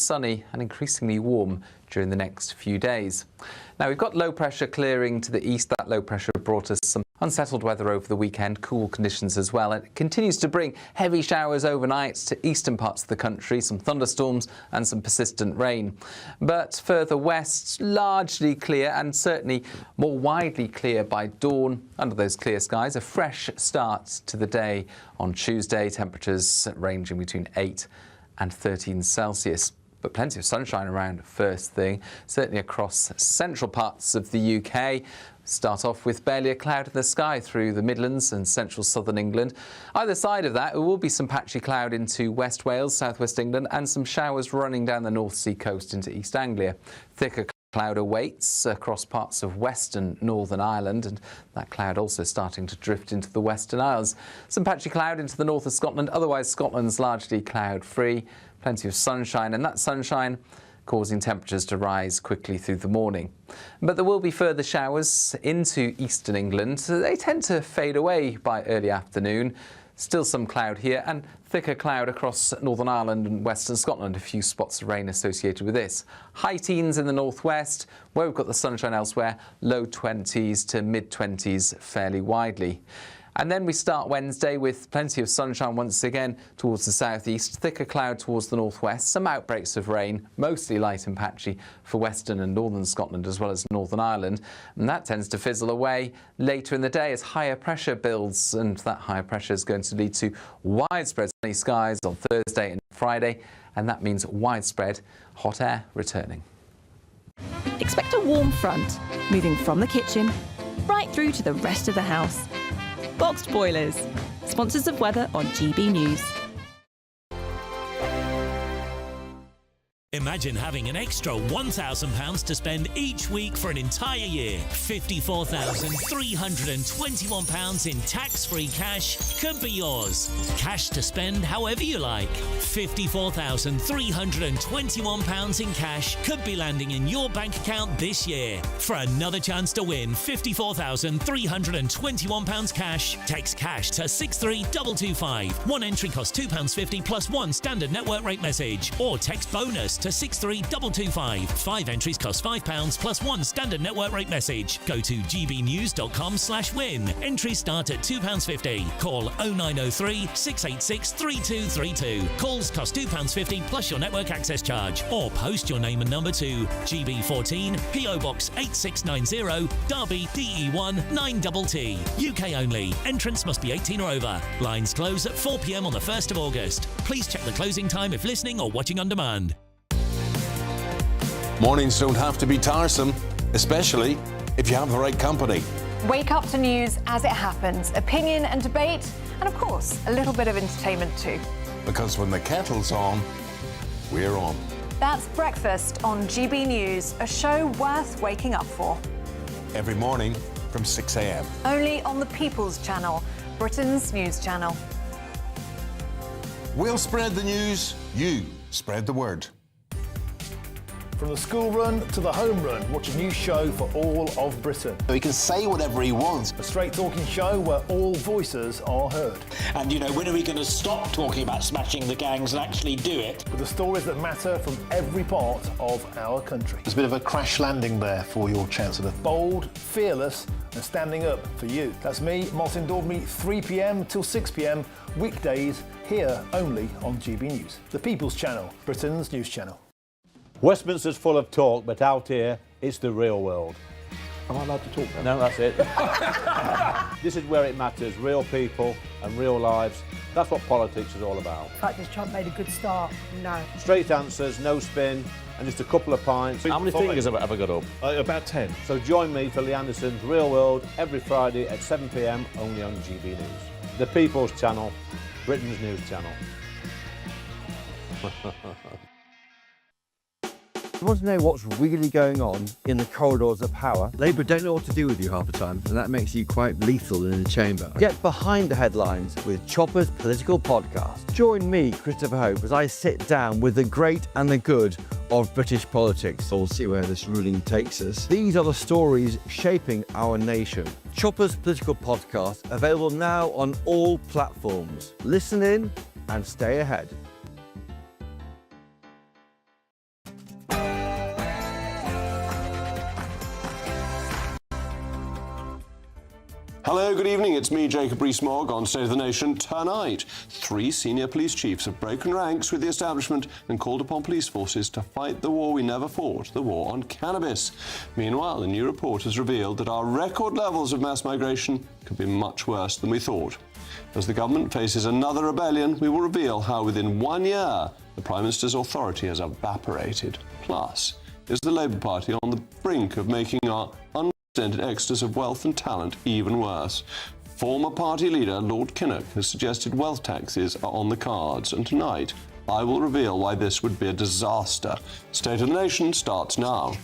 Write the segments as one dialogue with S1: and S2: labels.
S1: sunny and increasingly warm during the next few days. Now, we've got low pressure clearing to the east. That low pressure brought us some unsettled weather over the weekend, cool conditions as well. It continues to bring heavy showers overnight to eastern parts of the country, some thunderstorms and some persistent rain. But further west, largely clear and certainly more widely clear by dawn. Under those clear skies, a fresh start to the day on Tuesday, temperatures ranging between 8 and 13 Celsius. But plenty of sunshine around first thing, certainly across central parts of the UK. Start off with barely a cloud in the sky through the Midlands and central southern England. Either side of that, there will be some patchy cloud into West Wales, southwest England, and some showers running down the North Sea coast into East Anglia. Thicker cloud awaits across parts of western Northern Ireland, and that cloud also starting to drift into the Western Isles. Some patchy cloud into the north of Scotland, otherwise Scotland's largely cloud-free. Plenty of sunshine, and that sunshine causing temperatures to rise quickly through the morning. But there will be further showers into eastern England. They tend to fade away by early afternoon. Still some cloud here and thicker cloud across Northern Ireland and western Scotland. A few spots of rain associated with this. High teens in the northwest, where we've got the sunshine elsewhere. Low 20s to mid 20s fairly widely. And then we start Wednesday with plenty of sunshine once again towards the southeast, thicker cloud towards the northwest, some outbreaks of rain, mostly light and patchy for western and northern Scotland as well as Northern Ireland. And that tends to fizzle away later in the day as higher pressure builds, and that higher pressure is going to lead to widespread sunny skies on Thursday and Friday, and that means widespread hot air returning.
S2: Expect a warm front, moving from the kitchen right through to the rest of the house. Boxed Boilers, sponsors of weather on GB News.
S3: Imagine having an extra £1,000 to spend each week for an entire year. £54,321 in tax-free cash could be yours. Cash to spend however you like. £54,321 in cash could be landing in your bank account this year. For another chance to win £54,321 cash, text cash to 63225. One entry costs £2.50 plus one standard network rate message. Or text bonus to 63225. 5 entries cost £5 plus one standard network rate message. Go to gbnews.com/win. Entries start at £2.50. Call 0903 686 3232. Calls cost £2.50 plus your network access charge. Or post your name and number to GB14 PO Box 8690 Derby DE1 9TT. UK only. Entrance must be 18 or over. Lines close at 4 p.m. on the 1st of August. Please check the closing time if listening or watching on demand.
S4: Mornings don't have to be tiresome, especially if you have the right company.
S5: Wake up to news as it happens, opinion and debate, and of course, a little bit of entertainment too.
S4: Because when the kettle's on, we're on.
S5: That's Breakfast on GB News, a show worth waking up for.
S4: Every morning from 6 a.m.
S5: Only on the People's Channel, Britain's news channel.
S4: We'll spread the news, you spread the word.
S6: From the school run to the home run, watch a new show for all of Britain.
S7: He can say whatever he wants.
S6: A straight-talking show where all voices are heard.
S8: And, you know, when are we going to stop talking about smashing the gangs and actually do it?
S6: With the stories that matter from every part of our country.
S7: There's a bit of a crash landing there for your Chancellor.
S6: Bold, fearless and standing up for you. That's me, Martin Daubney, 3 p.m. till 6 p.m, weekdays, here only on GB News. The People's Channel, Britain's news channel.
S9: Westminster's full of talk, but out here, it's the real world.
S10: Am I allowed to talk now?
S9: No, that's it. This is where it matters, real people and real lives. That's what politics is all about.
S11: In fact, has Trump made a good start? No.
S9: Straight answers, no spin, and just a couple of pints.
S10: How many fingers have I ever got up? About 10.
S9: So join me for Lee Anderson's Real World every Friday at 7 p.m, only on GB News. The People's Channel, Britain's news channel.
S12: You want to know what's really going on in the corridors of power?
S13: Labour don't know what to do with you half the time, and that makes you quite lethal in the chamber.
S12: Get behind the headlines with Chopper's Political Podcast. Join me, Christopher Hope, as I sit down with the great and the good of British politics.
S13: We'll see where this ruling takes us.
S12: These are the stories shaping our nation. Chopper's Political Podcast, available now on all platforms. Listen in and stay ahead.
S4: Hello, good evening. It's me, Jacob Rees-Mogg, on State of the Nation tonight. 3 senior police chiefs have broken ranks with the establishment and called upon police forces to fight the war we never fought, the war on cannabis. Meanwhile, a new report has revealed that our record levels of mass migration could be much worse than we thought. As the government faces another rebellion, we will reveal how within 1 year the Prime Minister's authority has evaporated. Plus, is the Labour Party on the brink of making our unprecedented exodus of wealth and talent even worse? Former party leader Lord Kinnock has suggested wealth taxes are on the cards, and tonight I will reveal why this would be a disaster. State of the Nation starts now.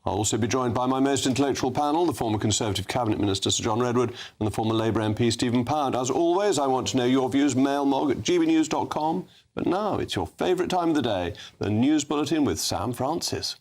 S4: I'll also be joined by my most intellectual panel, the former Conservative Cabinet Minister Sir John Redwood and the former Labour MP Stephen Pound. As always, I want to know your views. mailmog@gbnews.com. But now it's your favourite time of the day, the News Bulletin with Sam Francis.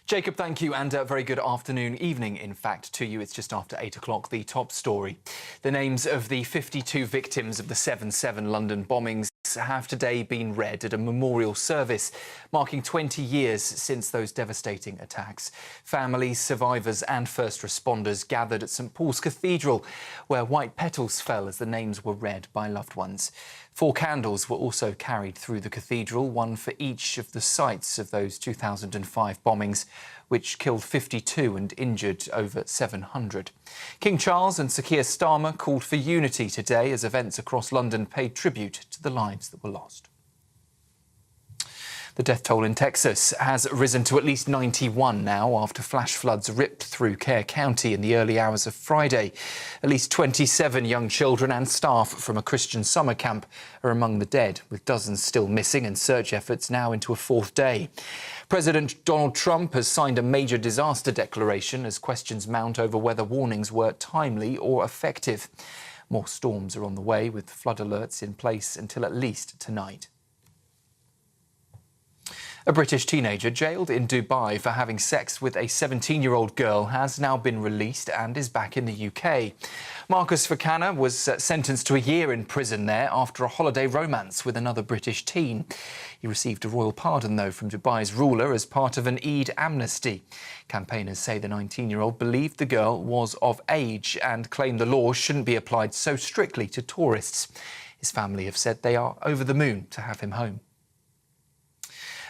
S1: Jacob, thank you, and a very good evening, in fact, to you. It's just after 8 o'clock. The top story. The names of the 52 victims of the 7/7 London bombings have today been read at a memorial service, marking 20 years since those devastating attacks. Families, survivors and first responders gathered at St Paul's Cathedral, where white petals fell as the names were read by loved ones. 4 candles were also carried through the cathedral, one for each of the sites of those 2005 bombings, which killed 52 and injured over 700. King Charles and Sir Keir Starmer called for unity today as events across London paid tribute to the lives that were lost. The death toll in Texas has risen to at least 91 now after flash floods ripped through Kerr County in the early hours of Friday. At least 27 young children and staff from a Christian summer camp are among the dead, with dozens still missing and search efforts now into a 4th day. President Donald Trump has signed a major disaster declaration as questions mount over whether warnings were timely or effective. More storms are on the way, with flood alerts in place until at least tonight. A British teenager jailed in Dubai for having sex with a 17-year-old girl has now been released and is back in the UK. Marcus Fakana was sentenced to a year in prison there after a holiday romance with another British teen. He received a royal pardon, though, from Dubai's ruler as part of an Eid amnesty. Campaigners say the 19-year-old believed the girl was of age and claimed the law shouldn't be applied so strictly to tourists. His family have said they are over the moon to have him home.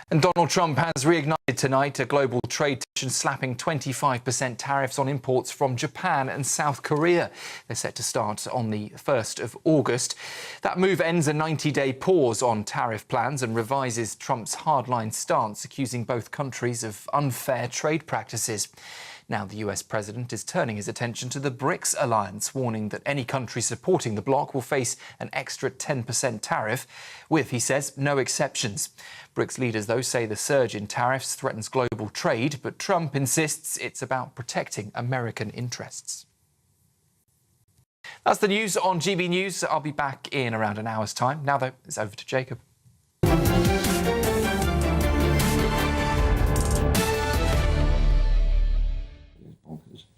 S1: And Donald Trump has reignited tonight a global trade tension, slapping 25% tariffs on imports from Japan and South Korea. They're set to start on the 1st of August. That move ends a 90-day pause on tariff plans and revises Trump's hardline stance, accusing both countries of unfair trade practices. Now the US president is turning his attention to the BRICS alliance, warning that any country supporting the bloc will face an extra 10% tariff, with, he says, no exceptions. BRICS leaders, though, say the surge in tariffs threatens global trade, but Trump insists it's about protecting American interests. That's the news on GB News. I'll be back in around an hour's time. Now, though, it's over to Jacob.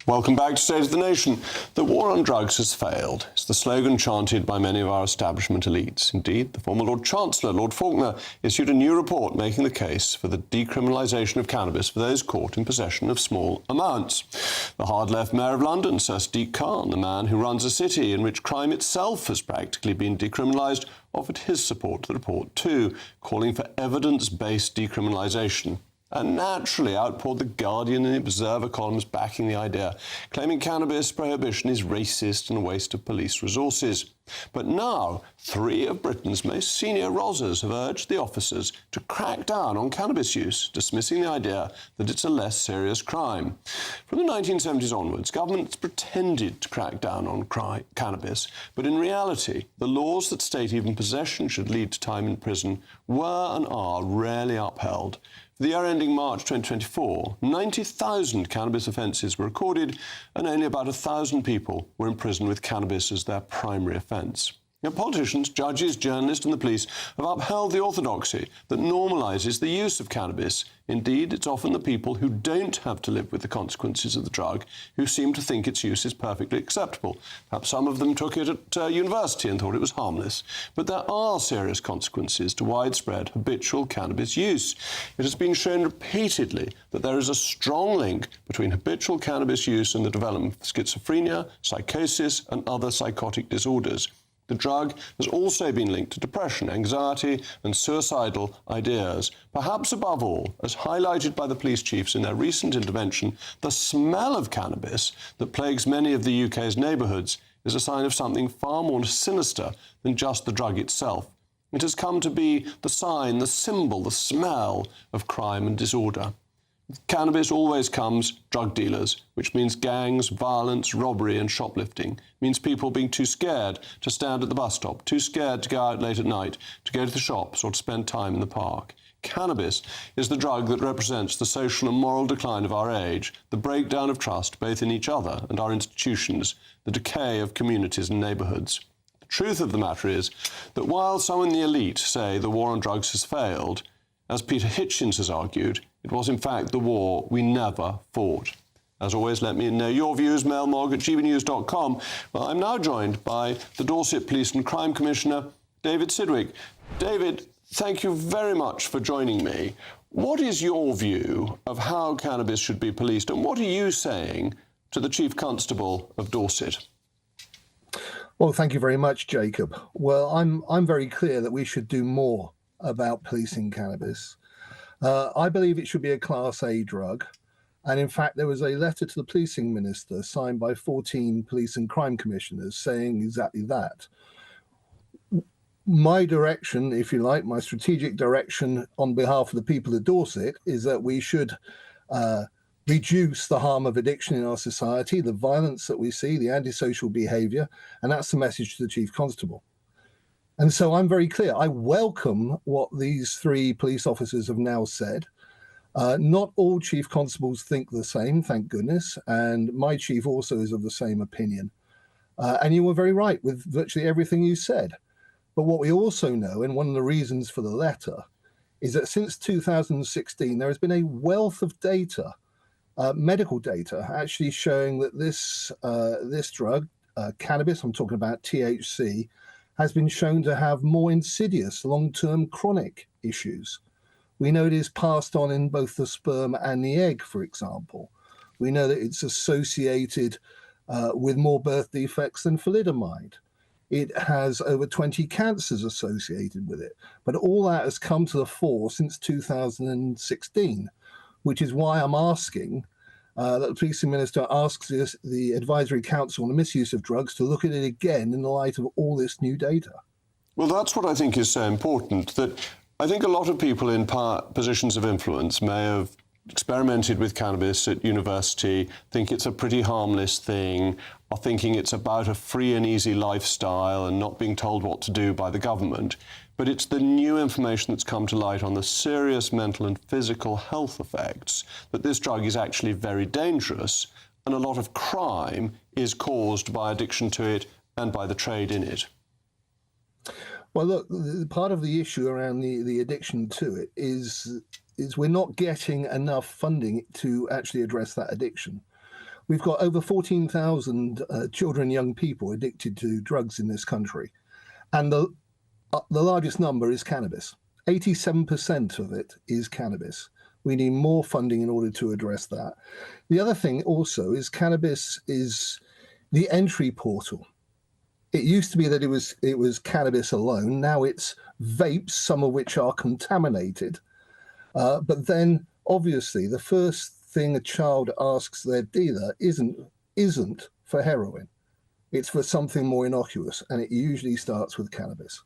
S4: Welcome back to State of the Nation. The war on drugs has failed. It's the slogan chanted by many of our establishment elites. Indeed, the former Lord Chancellor, Lord Faulkner, issued a new report making the case for the decriminalisation of cannabis for those caught in possession of small amounts. The hard-left Mayor of London, Sir Sadiq Khan, the man who runs a city in which crime itself has practically been decriminalised, offered his support to the report too, calling for evidence-based decriminalisation. And naturally outpoured the Guardian and the Observer columns backing the idea, claiming cannabis prohibition is racist and a waste of police resources. But now, 3 of Britain's most senior Rozzers have urged the officers to crack down on cannabis use, dismissing the idea that it's a less serious crime. From the 1970s onwards, governments pretended to crack down on cannabis, but in reality, the laws that state even possession should lead to time in prison were and are rarely upheld. For the year ending March 2024, 90,000 cannabis offences were recorded and only about 1,000 people were in prison with cannabis as their primary offence. Yet politicians, judges, journalists and the police have upheld the orthodoxy that normalises the use of cannabis. Indeed, it's often the people who don't have to live with the consequences of the drug who seem to think its use is perfectly acceptable. Perhaps some of them took it at university and thought it was harmless. But there are serious consequences to widespread habitual cannabis use. It has been shown repeatedly that there is a strong link between habitual cannabis use and the development of schizophrenia, psychosis and other psychotic disorders. The drug has also been linked to depression, anxiety and suicidal ideas. Perhaps above all, as highlighted by the police chiefs in their recent intervention, the smell of cannabis that plagues many of the UK's neighbourhoods is a sign of something far more sinister than just the drug itself. It has come to be the sign, the symbol, the smell of crime and disorder. With cannabis always comes drug dealers, which means gangs, violence, robbery and shoplifting. It means people being too scared to stand at the bus stop, too scared to go out late at night, to go to the shops or to spend time in the park. Cannabis is the drug that represents the social and moral decline of our age, the breakdown of trust both in each other and our institutions, the decay of communities and neighbourhoods. The truth of the matter is that while some in the elite say the war on drugs has failed, as Peter Hitchens has argued, it was in fact the war we never fought. As always, let me know your views, mailmog@gbnews.com. Well, I'm now joined by the Dorset Police and Crime Commissioner, David Sidgwick. David, thank you very much for joining me. What is your view of how cannabis should be policed, and what are you saying to the Chief Constable of Dorset?
S6: Well, thank you very much, Jacob. Well, I'm very clear that we should do more about policing cannabis. I believe it should be a Class A drug. And in fact, there was a letter to the policing minister signed by 14 police and crime commissioners saying exactly that. My direction, if you like, my strategic direction on behalf of the people of Dorset is that we should reduce the harm of addiction in our society, the violence that we see, the antisocial behaviour, and that's the message to the Chief Constable. And so I'm very clear. I welcome what these three police officers have now said. Not all chief constables think the same, thank goodness. And my chief also is of the same opinion. And you were very right with virtually everything you said. But what we also know, and one of the reasons for the letter, is that since 2016, there has been a wealth of data, medical data, actually showing that this drug, cannabis, I'm talking about THC, has been shown to have more insidious long-term chronic issues. We know it is passed on in both the sperm and the egg, for example. We know that it's associated with more birth defects than thalidomide. It has over 20 cancers associated with it. But all that has come to the fore since 2016, which is why I'm asking that the policing minister asks the Advisory Council on the Misuse of Drugs to look at it again in the light of all this new data.
S4: Well, that's what I think is so important, that I think a lot of people in positions of influence may have experimented with cannabis at university, think it's a pretty harmless thing, or thinking it's about a free and easy lifestyle and not being told what to do by the government. But it's the new information that's come to light on the serious mental and physical health effects that this drug is actually very dangerous, and a lot of crime is caused by addiction to it and by the trade in it.
S6: Well, look, part of the issue around the addiction to it is we're not getting enough funding to actually address that addiction. We've got over 14,000 children and young people addicted to drugs in this country. And the largest number is cannabis. 87% of it is cannabis. We need more funding in order to address that. The other thing also is cannabis is the entry portal. It used to be that it was cannabis alone. Now it's vapes, some of which are contaminated. But then, obviously, the first thing a child asks their dealer isn't for heroin. It's for something more innocuous, and it usually starts with cannabis.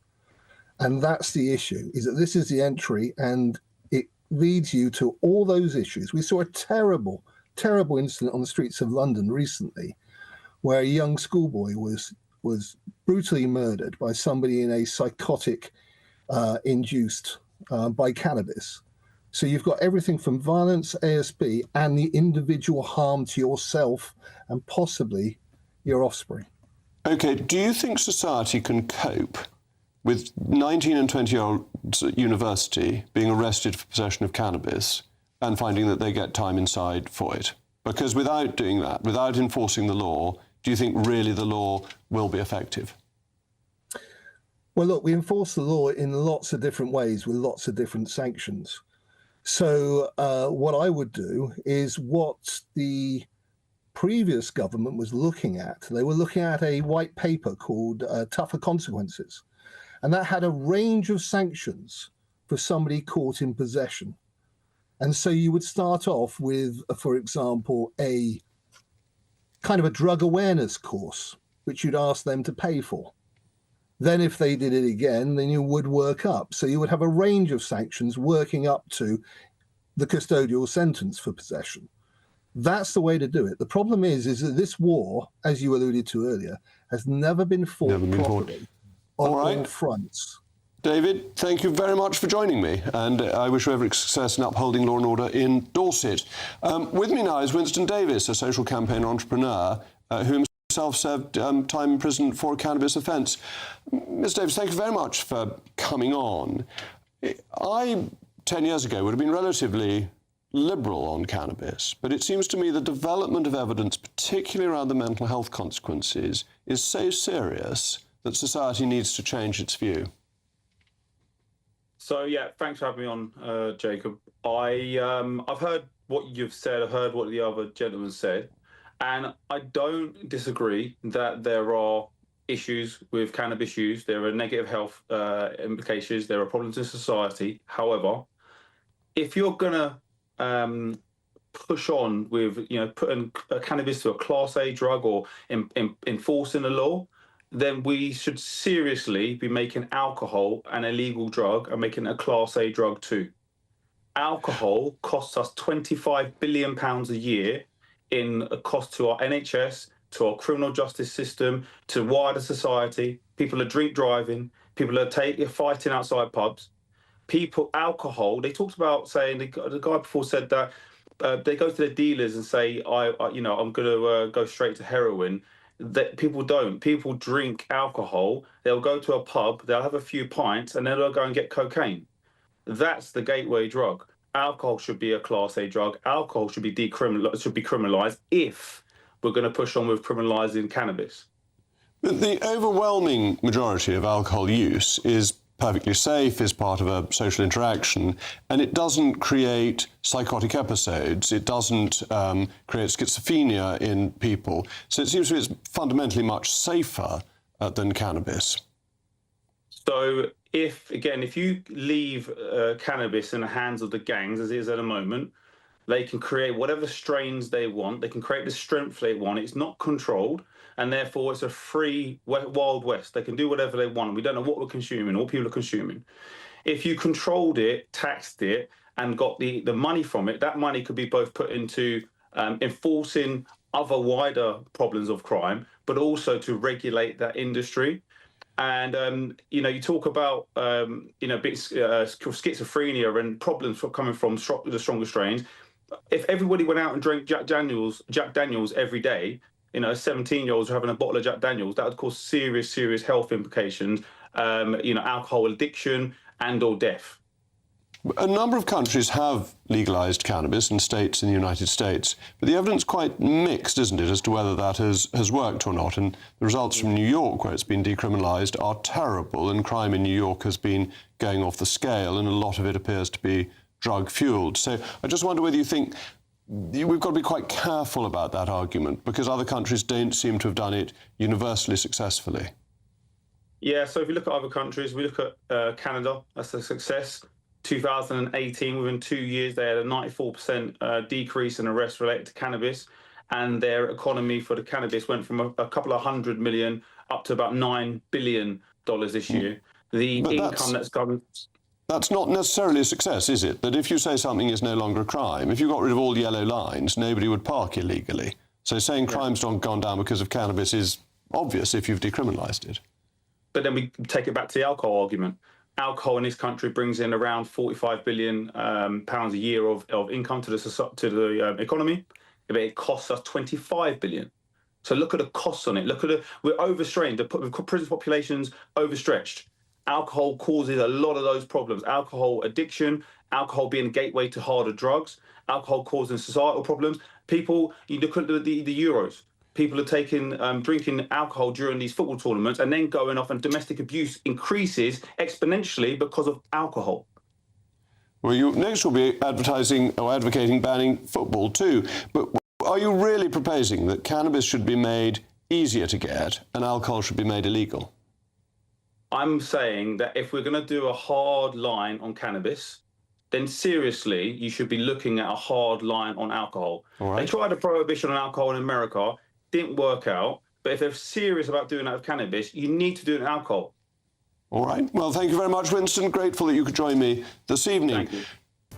S6: And that's the issue, is that this is the entry, and it leads you to all those issues. We saw a terrible, terrible incident on the streets of London recently, where a young schoolboy was brutally murdered by somebody in a psychotic induced by cannabis. So you've got everything from violence, ASB, and the individual harm to yourself and possibly your offspring.
S4: OK, do you think society can cope with 19 and 20-year-olds at university being arrested for possession of cannabis and finding that they get time inside for it? Because without doing that, without enforcing the law, do you think really the law will be effective?
S6: Well, look, we enforce the law in lots of different ways with lots of different sanctions. So what I would do is what the previous government was looking at. They were looking at a white paper called Tougher Consequences. And that had a range of sanctions for somebody caught in possession. And so you would start off with, for example, a kind of a drug awareness course, which you'd ask them to pay for. Then if they did it again, then you would work up. So you would have a range of sanctions working up to the custodial sentence for possession. That's the way to do it. The problem is that this war, as you alluded to earlier, has never been fought properly on all fronts.
S4: David, thank you very much for joining me, and I wish you every success in upholding law and order in Dorset. With me now is Winston Davis, a social campaign entrepreneur who himself served time in prison for a cannabis offence. Ms. Davis, thank you very much for coming on. I, 10 years ago, would have been relatively liberal on cannabis, but it seems to me the development of evidence, particularly around the mental health consequences, is so serious that society needs to change its view.
S14: So yeah, thanks for having me on, Jacob. I've heard what you've said. I've heard what the other gentleman said, and I don't disagree that there are issues with cannabis use. There are negative health implications. There are problems in society. However, if you're gonna push on with putting cannabis to a Class A drug or enforcing the law, then we should seriously be making alcohol an illegal drug and making it a Class A drug too. Alcohol costs us £25 billion a year in a cost to our NHS, to our criminal justice system, to wider society. People are drink driving. People are fighting outside pubs. Alcohol, they talked about saying, the guy before said that they go to the dealers and say, I'm going to go straight to heroin. That people don't. People drink alcohol. They'll go to a pub, they'll have a few pints, and then they'll go and get cocaine. That's the gateway drug. Alcohol should be a Class A drug. Alcohol should be criminalised if we're going to push on with criminalising cannabis.
S4: But the overwhelming majority of alcohol use is perfectly safe, is part of a social interaction, and it doesn't create psychotic episodes. It doesn't create schizophrenia in people. So it seems to me it's fundamentally much safer than cannabis.
S14: So if you leave cannabis in the hands of the gangs, as it is at the moment, they can create whatever strains they want. They can create the strength they want. It's not controlled, and therefore it's a free Wild West. They can do whatever they want. We don't know what we're consuming, what people are consuming. If you controlled it, taxed it, and got the money from it, that money could be both put into enforcing other wider problems of crime, but also to regulate that industry. And, you talk about, schizophrenia and problems coming from the stronger strains. If everybody went out and drank Jack Daniels every day, 17-year-olds are having a bottle of Jack Daniels, that would cause serious health implications, alcohol addiction and or death.
S4: A number of countries have legalised cannabis in states in the United States, but the evidence quite mixed, isn't it, as to whether that has worked or not. And the results from New York, where it's been decriminalised, are terrible, and crime in New York has been going off the scale, and a lot of it appears to be drug-fuelled. So I just wonder whether you think we've got to be quite careful about that argument, because other countries don't seem to have done it universally successfully.
S14: Yeah, so if you look at other countries, we look at Canada, that's a success. 2018, within 2 years, they had a 94% decrease in arrests related to cannabis, and their economy for the cannabis went from a couple of $100 million up to about $9 billion this year. The income that's come...
S4: That's not necessarily a success, is it? That if you say something is no longer a crime, if you got rid of all yellow lines, nobody would park illegally. So saying crime's not gone down because of cannabis is obvious if you've decriminalised it.
S14: But then we take it back to the alcohol argument. Alcohol in this country brings in around £45 billion pounds a year of income to the economy, but it costs us £25 billion. So look at the costs on it. We're overstrained. The prison population's overstretched. Alcohol causes a lot of those problems. Alcohol addiction, alcohol being a gateway to harder drugs, alcohol causing societal problems. People, you look at the Euros. People are drinking alcohol during these football tournaments and then going off, and domestic abuse increases exponentially because of alcohol.
S4: Well, you next will be advocating banning football too. But are you really proposing that cannabis should be made easier to get and alcohol should be made illegal?
S14: I'm saying that if we're going to do a hard line on cannabis, then seriously, you should be looking at a hard line on alcohol.
S4: All right.
S14: They tried a prohibition on alcohol in America, didn't work out. But if they're serious about doing that with cannabis, you need to do it in alcohol.
S4: All right. Well, thank you very much, Winston. Grateful that you could join me this evening.
S14: Thank you.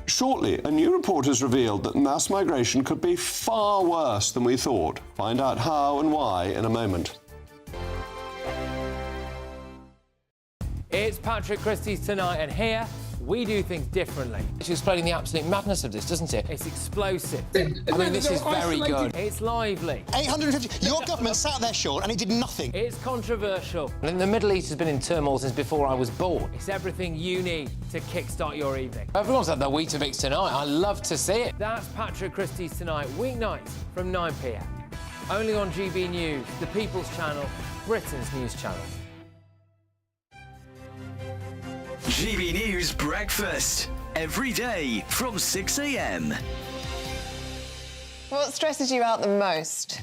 S4: Shortly, a new report has revealed that mass migration could be far worse than we thought. Find out how and why in a moment.
S15: It's Patrick Christie's Tonight, and here we do things differently. It's explaining the absolute madness of this, doesn't it? It's explosive. I mean, this is very good. It's lively.
S8: 850. Your government sat there, Sean, and it did nothing.
S15: It's controversial. And the Middle East has been in turmoil since before I was born. It's everything you need to kickstart your evening.
S16: Everyone's had their Weetabix tonight. I love to see it.
S15: That's Patrick Christie's Tonight, weeknights from 9 p.m. Only on GB News, the People's Channel, Britain's news channel.
S17: GB News Breakfast, every day from 6 a.m.
S5: What stresses you out the most?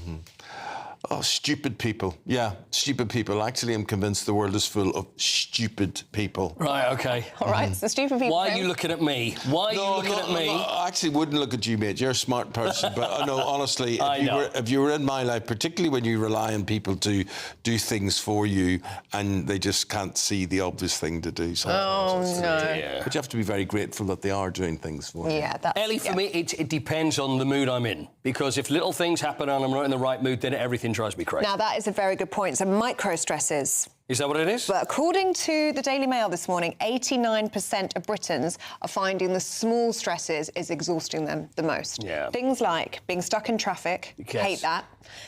S10: Oh, stupid people. Yeah, stupid people. Actually, I'm convinced the world is full of stupid people.
S16: Right, OK.
S5: All right, so stupid people.
S16: Why are you looking at me? Why are you looking at me?
S10: I actually wouldn't look at you, mate. You're a smart person. But no, honestly, if you were in my life, particularly when you rely on people to do things for you and they just can't see the obvious thing to do sometimes.
S5: Oh, no.
S10: But you have to be very grateful that they are doing things for you.
S5: Yeah, that's...
S16: Ellie, for me, it depends on the mood I'm in. Because if little things happen and I'm not in the right mood, then everything drives me crazy.
S5: Now, that is a very good point. So micro stresses.
S16: Is that what it is?
S5: But according to the Daily Mail this morning, 89% of Britons are finding the small stresses is exhausting them the most.
S16: Yeah.
S5: Things like being stuck in traffic.
S16: Yes.
S5: Hate that.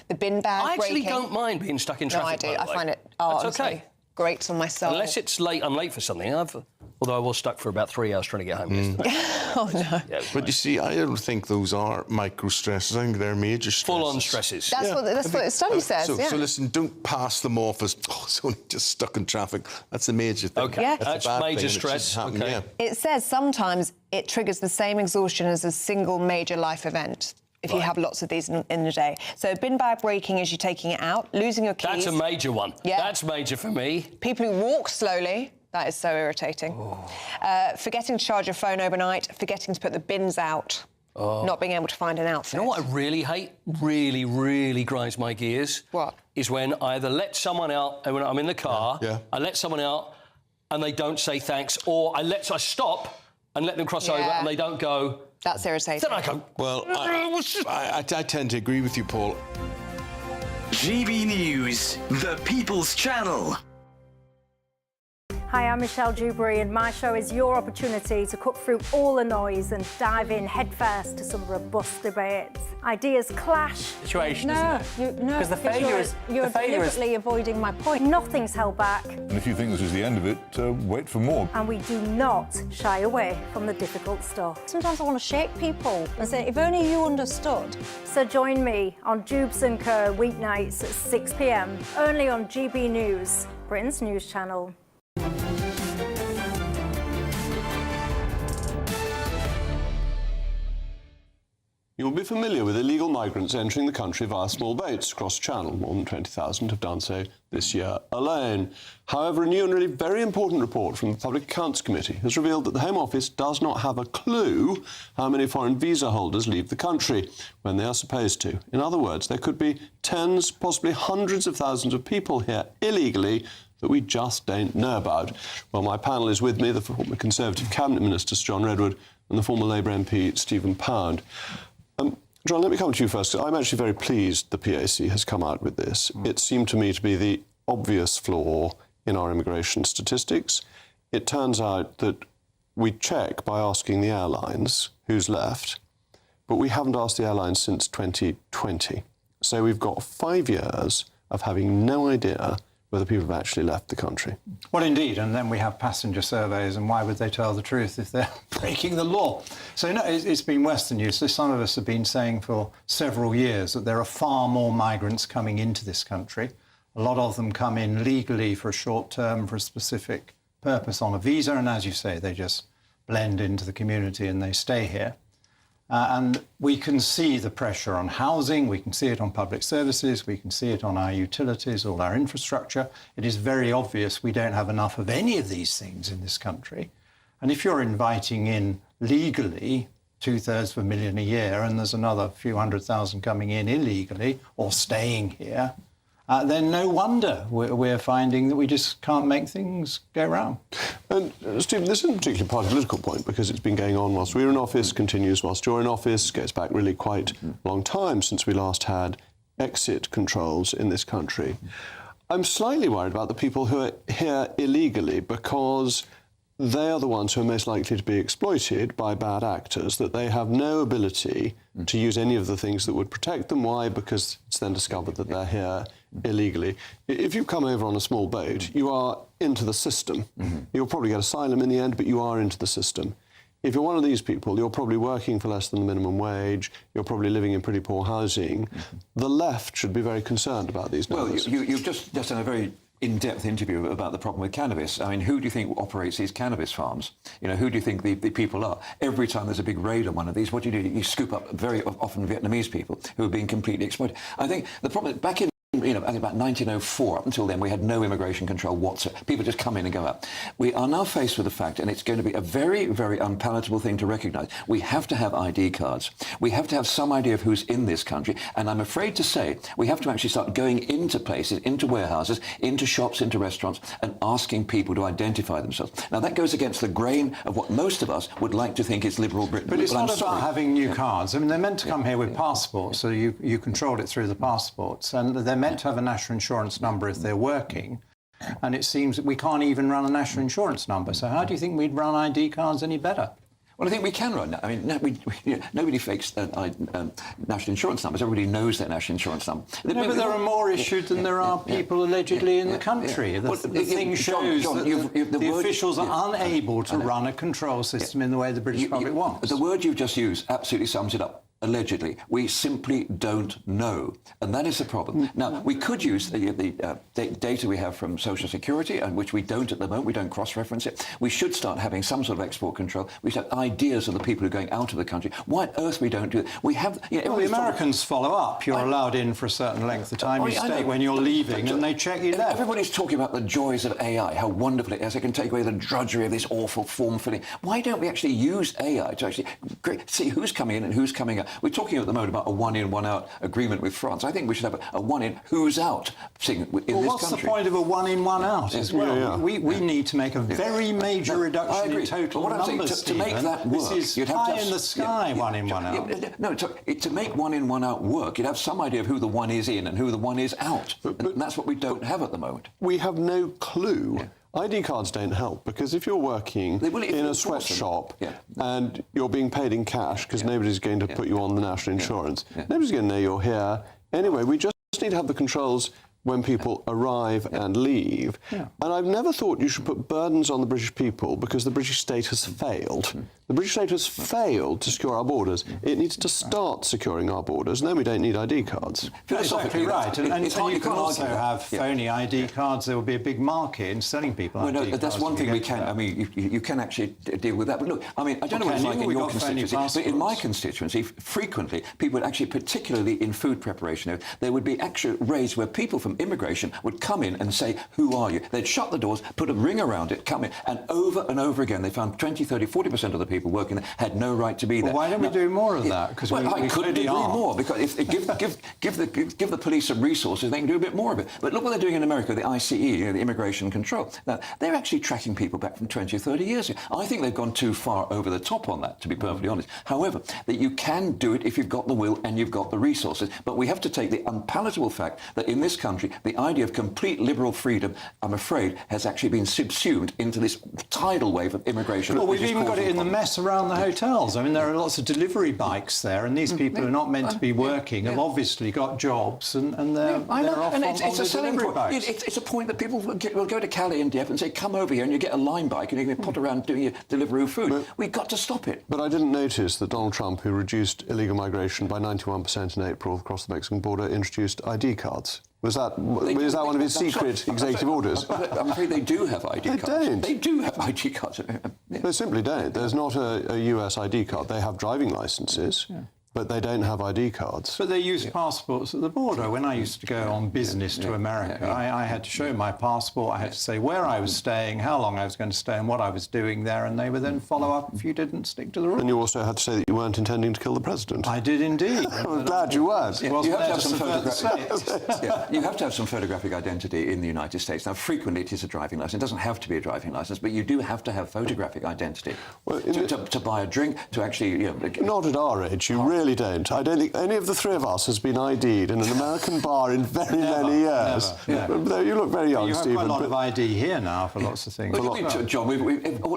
S5: The bin bag
S16: I actually
S5: breaking.
S16: don't mind being stuck in traffic.
S5: No, I do.
S16: by the
S5: I
S16: way.
S5: find it
S16: That's
S5: honestly
S16: okay.
S5: great on my soul.
S16: Unless it's late, I'm late for something. Although I was stuck for about 3 hours trying to get home yesterday.
S5: Oh, no.
S16: Yeah,
S10: but you see, I don't think those are micro stresses. I think they're major stresses.
S16: Full-on stresses.
S5: That's what the study says,
S10: so,
S5: yeah.
S10: So listen, don't pass them off as, it's only just stuck in traffic. That's a major thing.
S16: OK,
S5: Yeah.
S16: that's
S10: a bad
S16: major
S10: thing, and it
S16: stress.
S10: shouldn't happen,
S16: OK.
S10: yeah.
S5: It says sometimes it triggers the same exhaustion as a single major life event if you have lots of these in a day. So bin bag breaking as you're taking it out, losing your keys.
S16: That's a major one.
S5: Yeah.
S16: That's major for me.
S5: People who walk slowly, that is so irritating. Forgetting to charge your phone overnight, forgetting to put the bins out, not being able to find an outfit.
S16: You know what I really hate? Really, really grinds my gears?
S5: What?
S16: Is when I either let someone out, and when I'm in the car, I let someone out and they don't say thanks, or I stop and let them cross over and they don't go...
S5: That's irritating.
S16: Then I go...
S10: Well, I tend to agree with you, Paul.
S17: GB News, the People's Channel.
S11: Hi, I'm Michelle Dewberry, and my show is your opportunity to cut through all the noise and dive in headfirst to some robust debates. Ideas clash.
S16: Situation,
S11: No,
S16: Because the failure is...
S11: You're deliberately avoiding my point. Nothing's held back,
S18: And if you think this is the end of it, wait for more.
S11: and we do not shy away from the difficult stuff. Sometimes I want to shake people and say, if only you understood. So join me on Jubes & Co. weeknights at 6 p.m, only on GB News, Britain's news channel.
S4: You'll be familiar with illegal migrants entering the country via small boats cross-channel. More than 20,000 have done so this year alone. However, a new and really very important report from the Public Accounts Committee has revealed that the Home Office does not have a clue how many foreign visa holders leave the country when they are supposed to. In other words, there could be tens, possibly hundreds of thousands of people here illegally that we just don't know about. Well, my panel is with me, the former Conservative Cabinet Minister, Sir John Redwood, and the former Labour MP, Stephen Pound. John, let me come to you first. I'm actually very pleased the PAC has come out with this. It seemed to me to be the obvious flaw in our immigration statistics. It turns out that we check by asking the airlines who's left, but we haven't asked the airlines since 2020. So we've got 5 years of having no idea whether people have actually left the country.
S19: Well, indeed, and then we have passenger surveys, and why would they tell the truth if they're breaking the law? So, no, it's been worse than useless. Some of us have been saying for several years that there are far more migrants coming into this country. A lot of them come in legally for a short term, for a specific purpose on a visa, and as you say, they just blend into the community and they stay here. And we can see the pressure on housing, we can see it on public services, we can see it on our utilities, all our infrastructure. It is very obvious we don't have enough of any of these things in this country. And if you're inviting in legally 2/3 a year, and there's another few 100,000 coming in illegally or staying here, then no wonder we're finding that we just can't make things go round.
S4: And Stephen, this isn't particularly part of a political point because it's been going on whilst we're in office, continues whilst you're in office, goes back really quite a long time since we last had exit controls in this country. I'm slightly worried about the people who are here illegally because they are the ones who are most likely to be exploited by bad actors, that they have no ability to use any of the things that would protect them. Why? Because it's then discovered that they're here illegally. If you come over on a small boat, you are into the system. You'll probably get asylum in the end, but you are into the system. If you're one of these people, you're probably working for less than the minimum wage, you're probably living in pretty poor housing. The left should be very concerned about these numbers.
S20: Well, you've just done a very in-depth interview about the problem with cannabis. I mean, who do you think operates these cannabis farms? You know, who do you think the people are? Every time there's a big raid on one of these, what do? You scoop up very often Vietnamese people who are being completely exploited. I think the problem, back in, you know, I think about 1904, up until then, we had no immigration control whatsoever. People just come in and go out. We are now faced with the fact, and it's going to be a very, very unpalatable thing to recognise, we have to have ID cards. We have to have some idea of who's in this country, and I'm afraid to say we have to actually start going into places, into warehouses, into shops, into restaurants, and asking people to identify themselves. Now, that goes against the grain of what most of us would like to think is liberal Britain.
S19: But it's not about having new cards. I mean, they're meant to come here with passports, so you control it through the passports, and they're meant to have a national insurance number if they're working, and it seems that we can't even run a national insurance number. So how do you think we'd run ID cards any better?
S20: Well, I think we can run that. I mean, nobody fakes national insurance numbers. Everybody knows their national insurance number.
S19: No, but there are more issued than there are people allegedly in the country. The thing shows that the officials are unable to run a control system in the way the British public wants.
S20: The word you've just used absolutely sums it up. Allegedly. We simply don't know. And that is the problem. Now, we could use the data we have from Social Security, and which we don't at the moment. We don't cross-reference it. We should start having some sort of export control. We should have ideas of the people who are going out of the country. Why on earth we don't do it? We have...
S19: well, the Americans follow up. You're allowed in for a certain length of time. You stay when you're leaving, and they check you there.
S20: Everybody's talking about the joys of AI, how wonderful it is. It can take away the drudgery of this awful form filling. Why don't we actually use AI to actually see who's coming in and who's coming out? We're talking at the moment about a one-in, one-out agreement with France. I think we should have a one-in, who's out thing in this country.
S19: What's the point of a one-in, one-out as well? We need to make a very major reduction in total numbers,
S20: to make that work,
S19: this is pie in the sky, one-in, one-out.
S20: No, to make one-in, one-out work, you'd have some idea of who the one is in and who the one is out. And that's what we don't have at the moment.
S4: We have no clue. ID cards don't help, because if you're working in a sweatshop and you're being paid in cash because nobody's going to put you on the national insurance, nobody's going to know you're here. Anyway, we just need to have the controls when people arrive and leave. And I've never thought you should put burdens on the British people because the British state has failed. The British state has failed to secure our borders. It needs to start securing our borders, and then we don't need ID cards.
S19: Exactly right. And you can also have phony ID cards. There will be a big market in selling people ID cards.
S20: That's one thing we can. I mean, you can actually deal with that. But look, I mean, I don't know what it's like in your constituency, but in my constituency, frequently, people would actually, particularly in food preparation, there would be actual raids where people from immigration would come in and say, who are you? They'd shut the doors, put a ring around it, come in, and over again, they found 20, 30, 40% of the people working there had no right to be there.
S19: Well, why don't we do more of that?
S20: Because I couldn't agree more. Because if give the police some resources, they can do a bit more of it. But look what they're doing in America, the ICE, the Immigration Control. Now, they're actually tracking people back from 20 or 30 years ago. I think they've gone too far over the top on that, to be perfectly honest. However, that you can do it if you've got the will and you've got the resources. But we have to take the unpalatable fact that in this country, country, the idea of complete liberal freedom, I'm afraid, has actually been subsumed into this tidal wave of immigration.
S19: Well, we've even got it in the mess around the hotels. I mean, there are lots of delivery bikes there, and these people who are not meant to be working have obviously got jobs, and they're off on
S20: it's a
S19: the
S20: selling
S19: delivery
S20: point.
S19: bikes.
S20: It's a point that people will go to Calais and Dieppe and say, come over here and you get a line bike and you can put around doing your delivery of food. We've got to stop it.
S4: But I didn't notice that Donald Trump, who reduced illegal migration by 91% in April across the Mexican border, introduced ID cards. Is that one of his secret executive orders?
S20: I'm afraid they do have ID cards.
S4: They don't.
S20: They do have ID cards.
S4: They simply don't. There's not a US ID card. They have driving licenses. Yeah. But they don't have ID cards.
S19: But they use passports at the border. When I used to go on business to America, I had to show my passport. I had to say where I was staying, how long I was going to stay, and what I was doing there, and they would then follow up if you didn't stick to the rules.
S4: And you also had to say that you weren't intending to kill the president.
S19: I did indeed.
S4: I'm glad you weren't.
S20: You have to have some photographic identity in the United States. Now, frequently it is a driving license. It doesn't have to be a driving license, but you do have to have photographic identity to buy a drink, to actually...
S4: Not at our age. You really don't. I don't think any of the three of us has been ID'd in an American bar in very many years. Never. You look very young,
S19: you
S4: Stephen.
S19: You have quite a lot of ID here now for lots of things.
S20: John,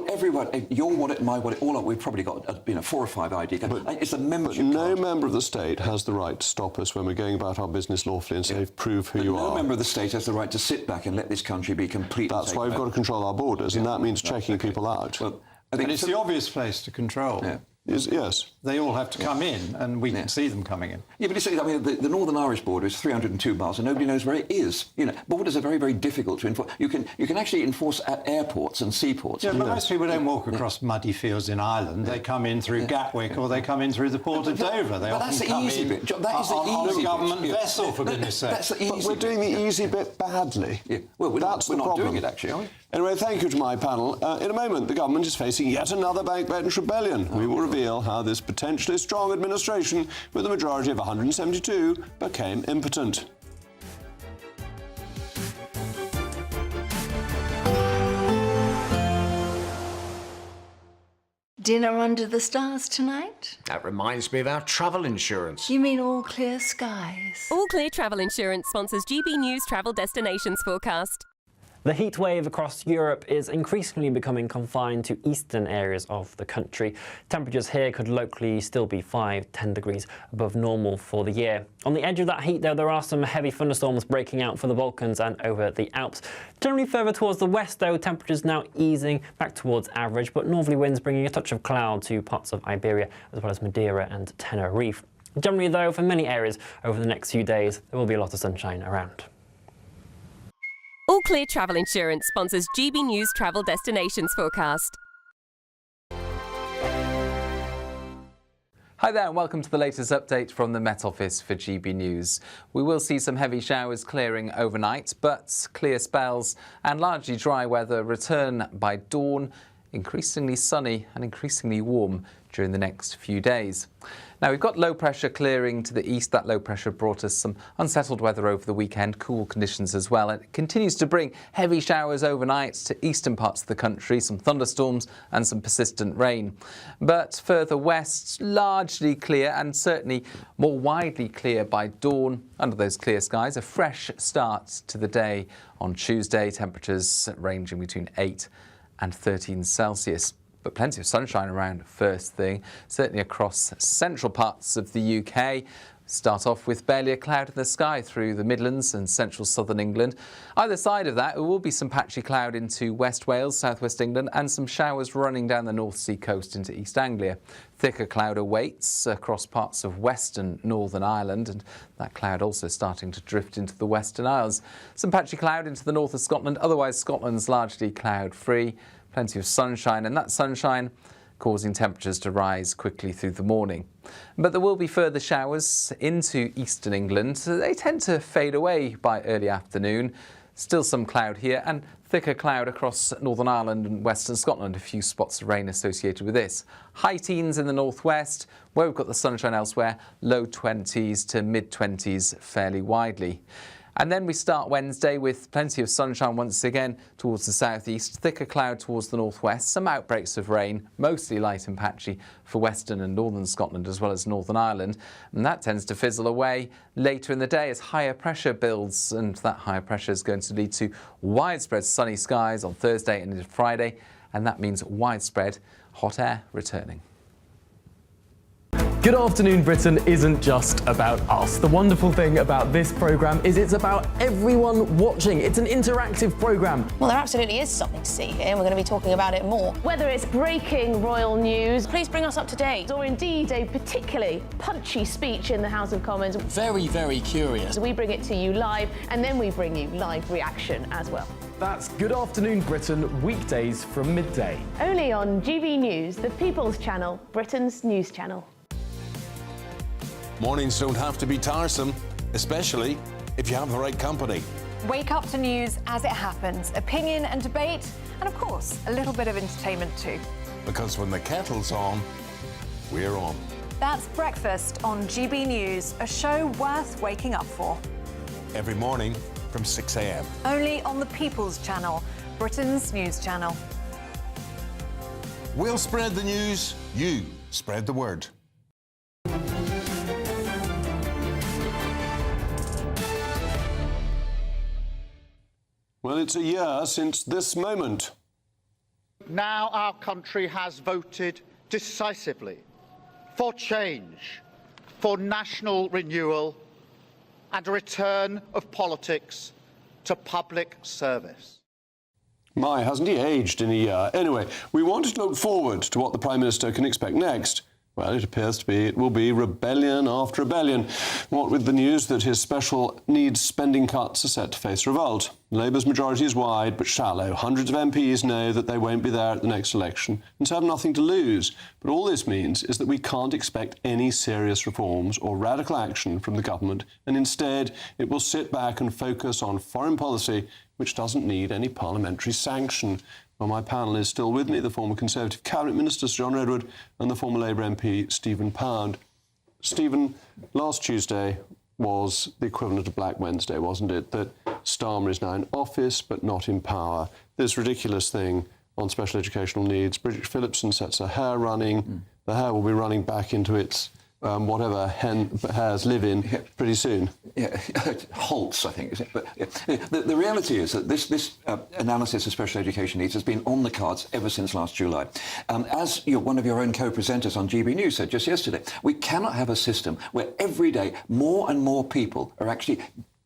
S20: everyone, your wallet, my wallet, all up, we've probably got 4 or 5 ID cards. It's a membership card.
S4: No member of the state has the right to stop us when we're going about our business lawfully and say, prove who you are.
S20: No member of the state has the right to sit back and let this country be completely...
S4: That's why we've got to control our borders, and that means checking people out.
S19: Well, I think it's the obvious place to control.
S4: Yes.
S19: They all have to come in, and we can see them coming in.
S20: Yeah, but you see, I mean, the Northern Irish border is 302 miles, and nobody knows where it is. Borders are very, very difficult to enforce. You can actually enforce at airports and seaports.
S19: Yeah, but most people don't walk across muddy fields in Ireland. They come in through Gatwick, or they come in through the port of Dover. They often come in on a government vessel, for goodness sake.
S4: But we're doing the easy bit badly.
S20: Yeah. Well, we're not doing it, actually, are we?
S4: Anyway, thank you to my panel. In a moment, the government is facing yet another backbench rebellion. We will reveal how this potentially strong administration, with a majority of 172, became impotent.
S21: Dinner under the stars tonight?
S22: That reminds me of our travel insurance.
S21: You mean All Clear Skies?
S23: All Clear Travel Insurance sponsors GBNews Travel Destinations Forecast.
S24: The heat wave across Europe is increasingly becoming confined to eastern areas of the country. Temperatures here could locally still be 5-10 degrees above normal for the year. On the edge of that heat, though, there are some heavy thunderstorms breaking out for the Balkans and over the Alps. Generally further towards the west, though, temperatures now easing back towards average, but northerly winds bringing a touch of cloud to parts of Iberia, as well as Madeira and Tenerife. Generally, though, for many areas over the next few days, there will be a lot of sunshine around.
S23: All Clear Travel Insurance sponsors GBNews Travel Destinations Forecast.
S1: Hi there and welcome to the latest update from the Met Office for GB News. We will see some heavy showers clearing overnight, but clear spells and largely dry weather return by dawn, increasingly sunny and increasingly warm during the next few days. Now, we've got low pressure clearing to the east. That low pressure brought us some unsettled weather over the weekend, cool conditions as well. It continues to bring heavy showers overnight to eastern parts of the country, some thunderstorms and some persistent rain. But further west, largely clear and certainly more widely clear by dawn. Under those clear skies, a fresh start to the day on Tuesday, temperatures ranging between 8 and 13 Celsius. But plenty of sunshine around first thing, certainly across central parts of the UK. Start off with barely a cloud in the sky through the Midlands and central southern England. Either side of that, there will be some patchy cloud into West Wales, southwest England, and some showers running down the North Sea coast into East Anglia. Thicker cloud awaits across parts of western Northern Ireland, and that cloud also starting to drift into the Western Isles. Some patchy cloud into the north of Scotland, otherwise Scotland's largely cloud-free. Plenty of sunshine, and that sunshine causing temperatures to rise quickly through the morning. But there will be further showers into eastern England. They tend to fade away by early afternoon. Still some cloud here and thicker cloud across Northern Ireland and western Scotland. A few spots of rain associated with this. High teens in the northwest, where we've got the sunshine elsewhere. Low 20s to mid 20s fairly widely. And then we start Wednesday with plenty of sunshine once again towards the southeast, thicker cloud towards the northwest, some outbreaks of rain, mostly light and patchy for western and northern Scotland as well as Northern Ireland. And that tends to fizzle away later in the day as higher pressure builds, and that higher pressure is going to lead to widespread sunny skies on Thursday and into Friday, and that means widespread hot air returning.
S2: Good Afternoon Britain isn't just about us. The wonderful thing about this programme is it's about everyone watching. It's an interactive programme.
S3: Well, there absolutely is something to see here, and we're going to be talking about it more. Whether it's breaking royal news, please bring us up to date, or indeed a particularly punchy speech in the House of Commons.
S7: Very, very curious.
S3: We bring it to you live, and then we bring you live reaction as well.
S2: That's Good Afternoon Britain, weekdays from midday.
S3: Only on GB News, the People's Channel, Britain's news channel.
S10: Mornings don't have to be tiresome, especially if you have the right company.
S5: Wake up to news as it happens, opinion and debate, and of course, a little bit of entertainment too.
S10: Because when the kettle's on, we're on.
S5: That's Breakfast on GB News, a show worth waking up for.
S10: Every morning from 6 a.m.
S5: Only on the People's Channel, Britain's news channel.
S10: We'll spread the news, you spread the word.
S4: Well, it's a year since this moment.
S9: Now our country has voted decisively for change, for national renewal, and a return of politics to public service.
S4: My, hasn't he aged in a year? Anyway, we wanted to look forward to what the Prime Minister can expect next. Well, it appears to be it will be rebellion after rebellion. What with the news that his special needs spending cuts are set to face revolt. Labour's majority is wide but shallow. Hundreds of MPs know that they won't be there at the next election and so have nothing to lose. But all this means is that we can't expect any serious reforms or radical action from the government, and instead it will sit back and focus on foreign policy which doesn't need any parliamentary sanction. Well, my panel is still with me, the former Conservative Cabinet Minister, Sir John Redwood, and the former Labour MP, Stephen Pound. Stephen, last Tuesday was the equivalent of Black Wednesday, wasn't it? That Starmer is now in office but not in power. This ridiculous thing on special educational needs. Bridget Phillipson sets her hair running. The hair will be running back into its whatever hares live in pretty soon.
S20: Yeah, halts, I think, is it? But the reality is that this analysis of special education needs has been on the cards ever since last July. As one of your own co-presenters on GB News said just yesterday, we cannot have a system where every day more and more people are actually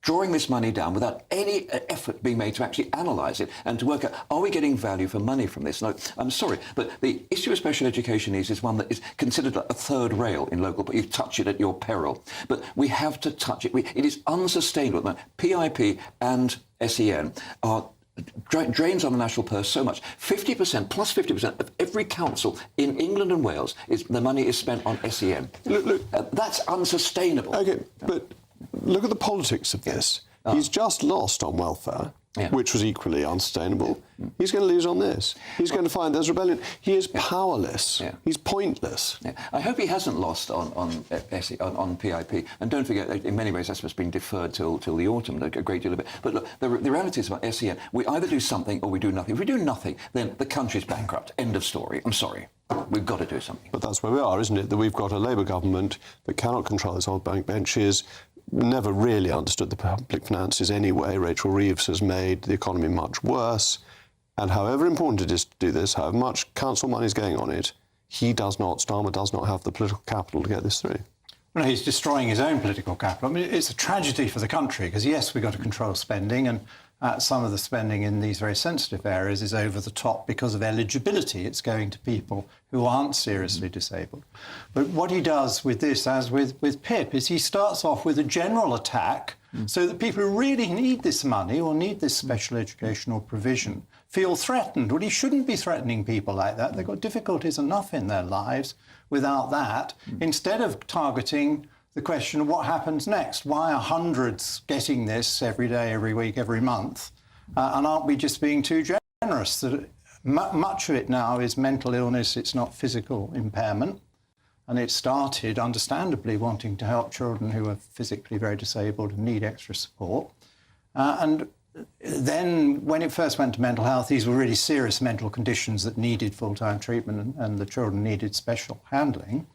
S20: drawing this money down without any effort being made to actually analyse it and to work out, are we getting value for money from this? No, I'm sorry, but the issue of special education needs is one that is considered a third rail in local, but you touch it at your peril. But we have to touch it. It is unsustainable. PIP and SEN are drains on the national purse so much. 50%, plus 50% of every council in England and Wales, the money is spent on SEN.
S4: Look,
S20: that's unsustainable.
S4: OK, but look at the politics of this. He's just lost on welfare, which was equally unsustainable. He's going to lose on this. He's going to find there's rebellion. He is powerless. He's pointless.
S20: I hope he hasn't lost on PIP. And don't forget, in many ways, that's what's been deferred till the autumn, a great deal of it. But look, the reality is about SEN, we either do something or we do nothing. If we do nothing, then the country's bankrupt. End of story. I'm sorry. We've got to do something.
S4: But that's where we are, isn't it? That we've got a Labour government that cannot control its old bank benches, never really understood the public finances anyway. Rachel Reeves has made the economy much worse. And however important it is to do this, however much council money is going on it, Starmer does not have the political capital to get this through.
S19: Well, he's destroying his own political capital. I mean, it's a tragedy for the country because, yes, we've got to control spending, and some of the spending in these very sensitive areas is over the top because of eligibility. It's going to people who aren't seriously disabled. But what he does with this, as with PIP, is he starts off with a general attack so that people who really need this money or need this special educational provision feel threatened. Well, he shouldn't be threatening people like that. They've got difficulties enough in their lives without that. Instead of targeting the question of what happens next. Why are hundreds getting this every day, every week, every month? And aren't we just being too generous? That much of it now is mental illness, it's not physical impairment. And it started, understandably, wanting to help children who are physically very disabled and need extra support. And then when it first went to mental health, these were really serious mental conditions that needed full-time treatment, and the children needed special handling.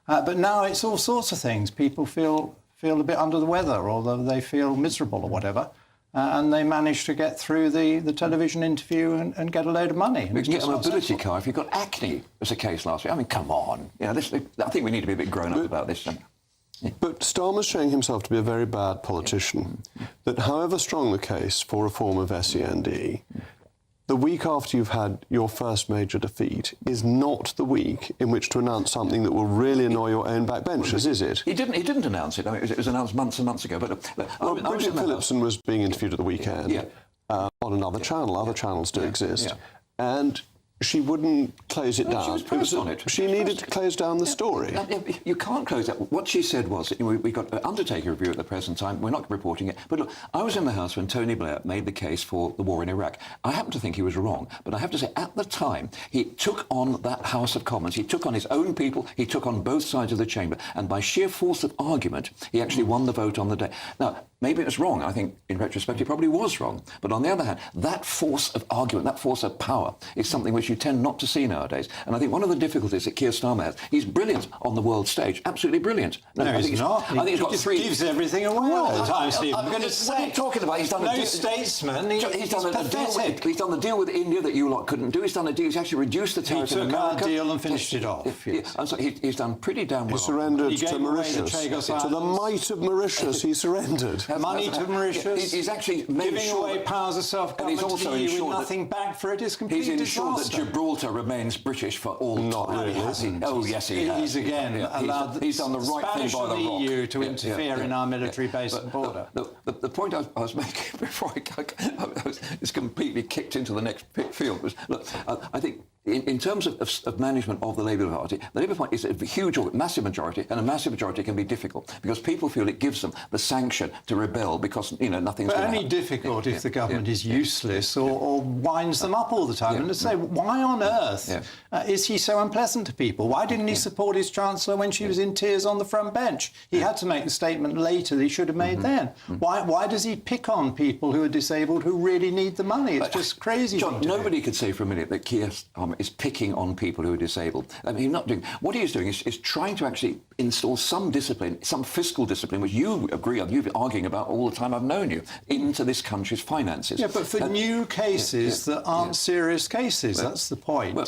S19: But now it's all sorts of things. People feel a bit under the weather, or they feel miserable or whatever, and they manage to get through the television interview and get a load of money.
S20: You can get a mobility car if you've got acne, as a case last week. I mean, come on. I think we need to be a bit grown up about this.
S4: But Starmer's showing himself to be a very bad politician, that however strong the case for reform of SEND, the week after you've had your first major defeat is not the week in which to announce something that will really annoy your own backbenchers, is it?
S20: He didn't announce it. I mean, it was announced months and months ago. But
S4: Bridget Phillipson was being interviewed at the weekend on another channel. Other channels do exist. And she wouldn't close it down. She needed to close down the story.
S20: You can't close that. What she said was, we got an Undertaker review at the present time. We're not reporting it. But look, I was in the House when Tony Blair made the case for the war in Iraq. I happen to think he was wrong. But I have to say, at the time, he took on that House of Commons. He took on his own people. He took on both sides of the chamber. And by sheer force of argument, he actually won the vote on the day. Now, maybe it was wrong. I think, in retrospect, he probably was wrong. But on the other hand, that force of argument, that force of power, is something which you tend not to see nowadays. And I think one of the difficulties that Keir Starmer has, he's brilliant on the world stage, absolutely brilliant.
S19: No, he's not.
S20: I think he's got three.
S19: Gives everything away all the time, Steve. I'm going to say.
S20: What are you talking about? He's done
S19: no statesman. He's done
S20: the deal with India that you lot couldn't do. He's done a deal. He's actually reduced the tariff in America.
S19: He took our deal and finished it off.
S20: And so he's done pretty damn well.
S4: He surrendered to Mauritius. To the might of Mauritius, he surrendered.
S19: Money to Mauritius.
S20: He's actually made
S19: giving away powers of self-government to the EU with nothing back for it is complete disaster.
S20: He's ensured that Gibraltar remains British for all time.
S4: Not really.
S20: Oh, yes, he has.
S19: He's again allowed
S20: he's done the right thing by the
S19: EU to interfere in our military base and border.
S20: The point I was making before I was completely kicked into the next field was, look, I think in terms of management of the Labour Party, the Labour Party is a huge, massive majority, and a massive majority can be difficult because people feel it gives them the sanction to rebel because, nothing's going to happen.
S19: Only difficult if the government is useless or winds them up all the time. And to say, why on earth is he so unpleasant to people? Why didn't he support his Chancellor when she was in tears on the front bench? He had to make the statement later that he should have made then. Why does he pick on people who are disabled who really need the money? It's just crazy.
S20: John, nobody could say for a minute that Keir Starmer is picking on people who are disabled. I mean, he's not doing. What he is doing is trying to actually install some discipline, some fiscal discipline, which you agree on, you've been arguing about all the time I've known you, into this country's finances.
S19: Yeah, but for new cases that aren't serious cases, that's the point.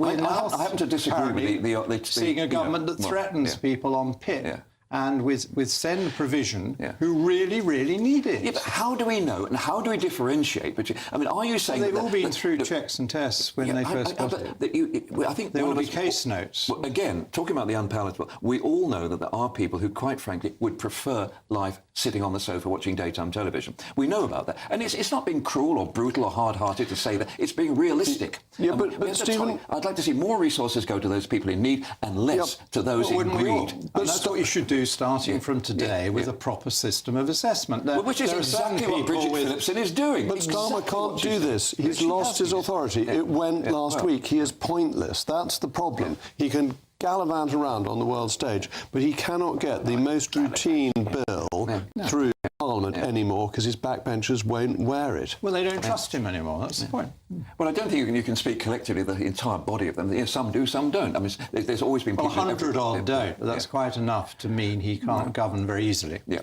S20: I happen to disagree with the
S19: seeing a government that threatens people on PIP. And with SEND provision, who really, really need it.
S20: Yeah, but how do we know and how do we differentiate between... I mean, are you saying...
S19: They've all been through checks and tests when they first got it.
S20: I think
S19: there will be case notes.
S20: Well, again, talking about the unpalatable, we all know that there are people who, quite frankly, would prefer life sitting on the sofa watching daytime television. We know about that. And it's not being cruel or brutal or hard-hearted to say that. It's being realistic.
S4: Yeah, but Stephen...
S20: I'd like to see more resources go to those people in need and less to those in greed.
S19: And that's what you should do starting from today with a proper system of assessment.
S20: Which is exactly what Bridget Phillipson is doing.
S4: But Starmer can't do this. He's lost his authority. It went last week. He is pointless. That's the problem. He can gallivant around on the world stage, but he cannot get the most routine bill through Parliament anymore because his backbenchers won't wear it.
S19: Well, they don't trust him anymore. That's the point.
S20: Well, I don't think you can speak collectively, the entire body of them. Some do, some don't. I mean, there's always been people...
S19: 100 odd don't, but that's quite enough to mean he can't govern very easily.
S20: Yeah.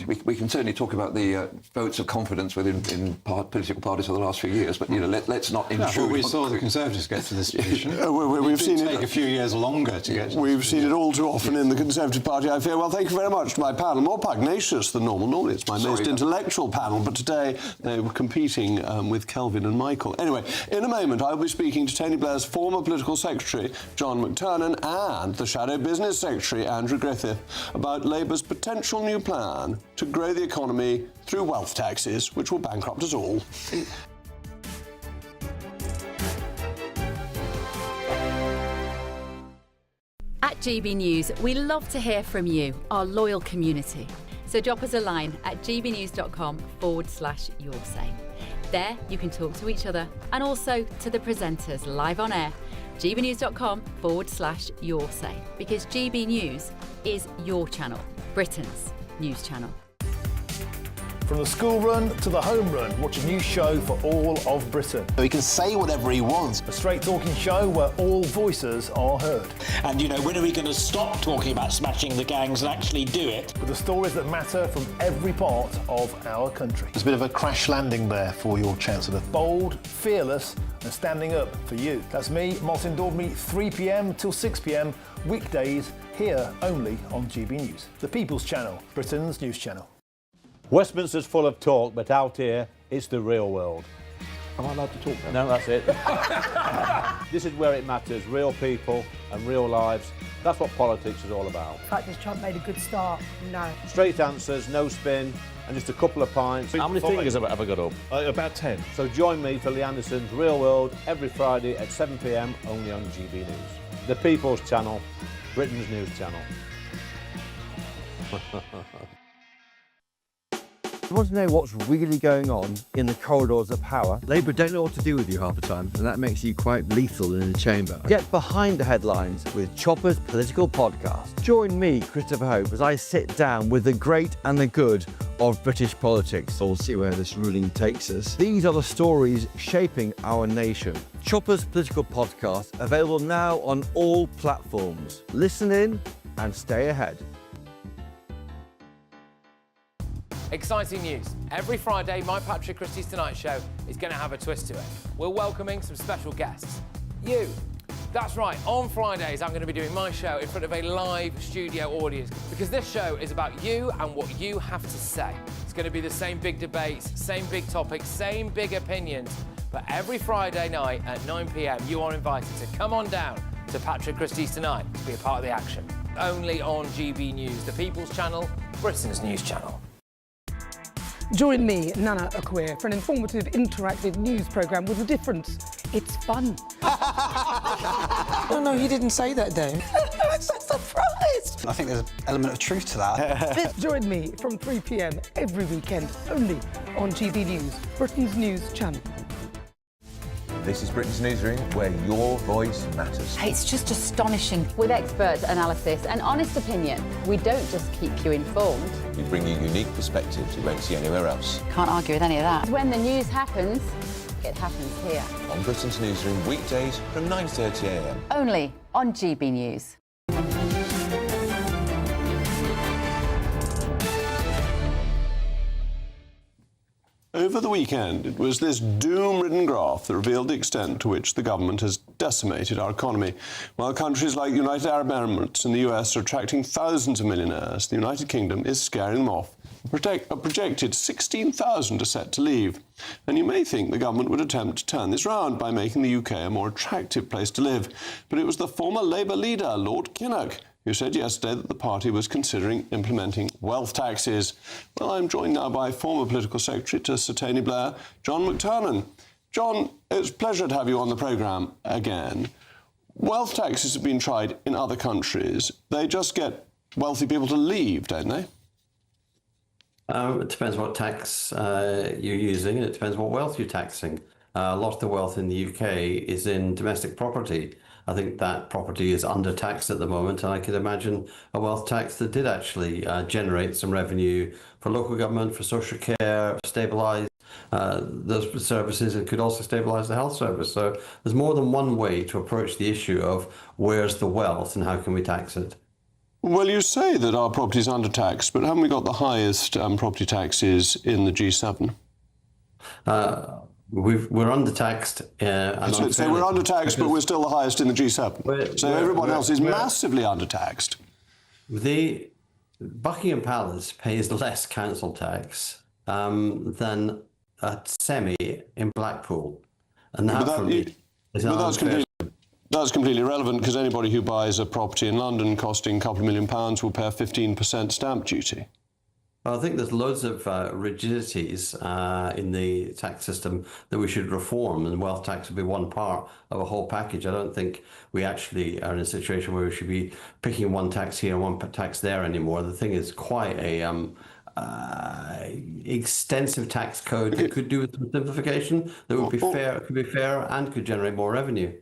S20: We can certainly talk about the votes of confidence within political parties for the last few years, but let's not intrude.
S19: Well, we saw the Conservatives get to this position.
S4: We've seen
S19: it take a few years longer to get.
S4: We've seen it all too often in the Conservative Party. I fear. Well, thank you very much to my panel. More pugnacious than normal. Normally, it's my most intellectual panel, but today they were competing with Kelvin and Michael. Anyway, in a moment, I'll be speaking to Tony Blair's former political secretary, John McTernan, and the Shadow Business Secretary, Andrew Griffith, about Labour's potential new plan to grow the economy through wealth taxes, which will bankrupt us all.
S6: At GB News, we love to hear from you, our loyal community. So drop us a line at gbnews.com/yoursay. There you can talk to each other and also to the presenters live on air. gbnews.com/yoursay, because GB News is your channel, Britain's news channel.
S7: From the school run to the home run, watch a new show for all of Britain.
S12: He can say whatever he wants.
S7: A straight talking show where all voices are heard.
S8: And, you know, when are we going to stop talking about smashing the gangs and actually do it?
S7: With the stories that matter from every part of our country.
S12: There's a bit of a crash landing there for your Chancellor.
S7: Bold, fearless and standing up for you. That's me, Martin Daubney, 3 p.m. till 6 p.m, weekdays, here only on GB News. The People's Channel, Britain's news channel.
S13: Westminster's full of talk, but out here, it's the real world.
S14: Am I allowed to talk then?
S13: No, that's it. This is where it matters, real people and real lives. That's what politics is all about.
S25: The fact has Trump made a good start? No.
S13: Straight answers, no spin, and just a couple of pints.
S14: How many fingers have I got up?
S13: About 10. So join me for Lee Anderson's Real World every Friday at 7 p.m, only on GB News. The People's Channel, Britain's news channel.
S26: You want to know what's really going on in the corridors of power? Labour don't know what to do with you half the time, and that makes you quite lethal in the chamber. Get behind the headlines with Chopper's Political Podcast. Join me, Christopher Hope, as I sit down with the great and the good of British politics. We'll see where this ruling takes us. These are the stories shaping our nation. Chopper's Political Podcast, available now on all platforms. Listen in and stay ahead.
S15: Exciting news. Every Friday, my Patrick Christie's Tonight Show is going to have a twist to it. We're welcoming some special guests. You. That's right, on Fridays I'm going to be doing my show in front of a live studio audience because this show is about you and what you have to say. It's going to be the same big debates, same big topics, same big opinions, but every Friday night at 9 p.m. you are invited to come on down to Patrick Christie's Tonight to be a part of the action. Only on GB News, the People's Channel, Britain's news channel.
S27: Join me, Nana Akwe, for an informative, interactive news programme with a difference. It's fun.
S28: No, he didn't say that, Dave.
S27: I'm so surprised.
S28: I think there's an element of truth to that.
S27: Join me from 3 p.m. every weekend, only on GB News, Britain's news channel.
S29: This is Britain's Newsroom, where your voice matters.
S6: It's just astonishing. With expert analysis and honest opinion, we don't just keep you informed.
S29: We bring you unique perspectives you won't see anywhere else.
S6: Can't argue with any of that. When the news happens, it happens here.
S29: On Britain's Newsroom, weekdays from 9:30 a.m.
S6: Only on GB News.
S4: Over the weekend, it was this doom-ridden graph that revealed the extent to which the government has decimated our economy. While countries like the United Arab Emirates and the US are attracting thousands of millionaires, the United Kingdom is scaring them off. A projected 16,000 are set to leave. And you may think the government would attempt to turn this round by making the UK a more attractive place to live. But it was the former Labour leader, Lord Kinnock, who said yesterday that the party was considering implementing wealth taxes. Well, I'm joined now by former Political Secretary to Sir Tony Blair, John McTernan. John, it's a pleasure to have you on the programme again. Wealth taxes have been tried in other countries. They just get wealthy people to leave, don't they?
S30: It depends what tax you're using, and it depends what wealth you're taxing. A lot of the wealth in the UK is in domestic property. I think that property is undertaxed at the moment, and I could imagine a wealth tax that did actually generate some revenue for local government, for social care, stabilise those services, and could also stabilise the health service. So there's more than one way to approach the issue of where's the wealth and how can we tax it.
S4: Well, you say that our property is undertaxed, but haven't we got the highest property taxes in the G7?
S30: We're undertaxed.
S4: So we're undertaxed, but we're still the highest in the G7. So everyone else is massively undertaxed.
S30: The Buckingham Palace pays less council tax than a semi in Blackpool, and that
S4: that's completely irrelevant, because anybody who buys a property in London costing a couple of £1 million will pay a 15% stamp duty.
S30: I think there's loads of rigidities in the tax system that we should reform, and wealth tax would be one part of a whole package. I don't think we actually are in a situation where we should be picking one tax here and one tax there anymore. The thing is quite a extensive tax code that could do with some simplification that would be fair, could be fair, and could generate more revenue.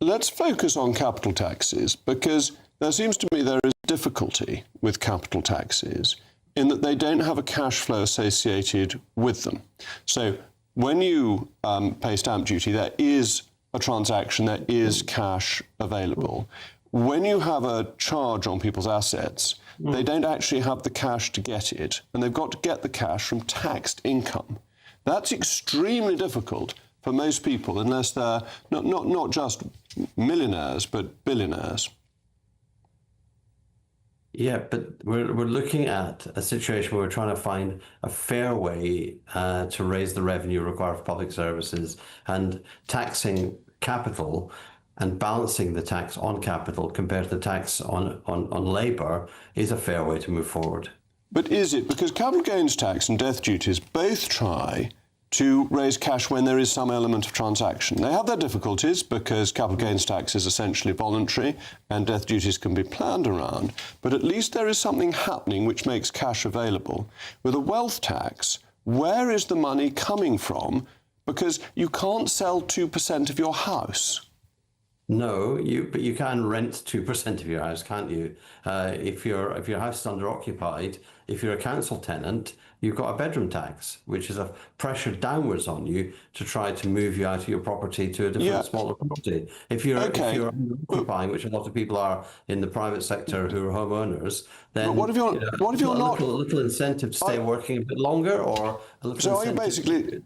S4: Let's focus on capital taxes, because there seems to me there is difficulty with capital taxes in that they don't have a cash flow associated with them. So when you pay stamp duty, there is a transaction, there is cash available. When you have a charge on people's assets, they don't actually have the cash to get it, and they've got to get the cash from taxed income. That's extremely difficult for most people, unless they're not just millionaires, but billionaires.
S30: Yeah, but we're looking at a situation where we're trying to find a fair way to raise the revenue required for public services, and taxing capital and balancing the tax on capital compared to the tax on labour is a fair way to move forward.
S4: But is it? Because capital gains tax and death duties both try to raise cash when there is some element of transaction. They have their difficulties because capital gains tax is essentially voluntary and death duties can be planned around, but at least there is something happening which makes cash available. With a wealth tax, where is the money coming from? Because you can't sell 2% of your house.
S30: No, but you can rent 2% of your house, can't you? If your house is under occupied, if you're a council tenant, you've got a bedroom tax, which is a pressure downwards on you to try to move you out of your property to a different, smaller property. If you're occupying, which a lot of people are in the private sector who are homeowners, then
S4: what if you're not?
S30: A little incentive to stay working a bit longer, or a little
S4: so are you basically?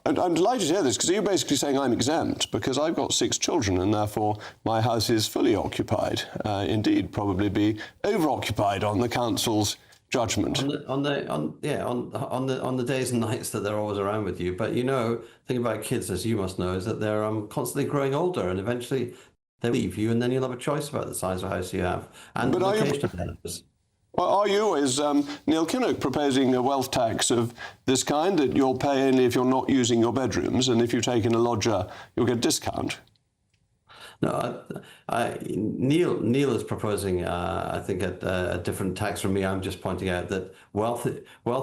S4: I'm delighted to hear this, because you're basically saying I'm exempt because I've got 6 children and therefore my house is fully occupied. Indeed, probably be over-occupied on the council's judgment.
S30: On the days and nights that they're always around with you. But the thing about kids, as you must know, is that they're constantly growing older, and eventually they leave you, and then you'll have a choice about the size of house you have and the location of the house.
S4: Well, are you, is Neil Kinnock proposing a wealth tax of this kind, that you'll pay only if you're not using your bedrooms, and if you take in a lodger, you'll get a discount?
S30: No, Neil is proposing, I think, a different tax from me. I'm just pointing out that wealth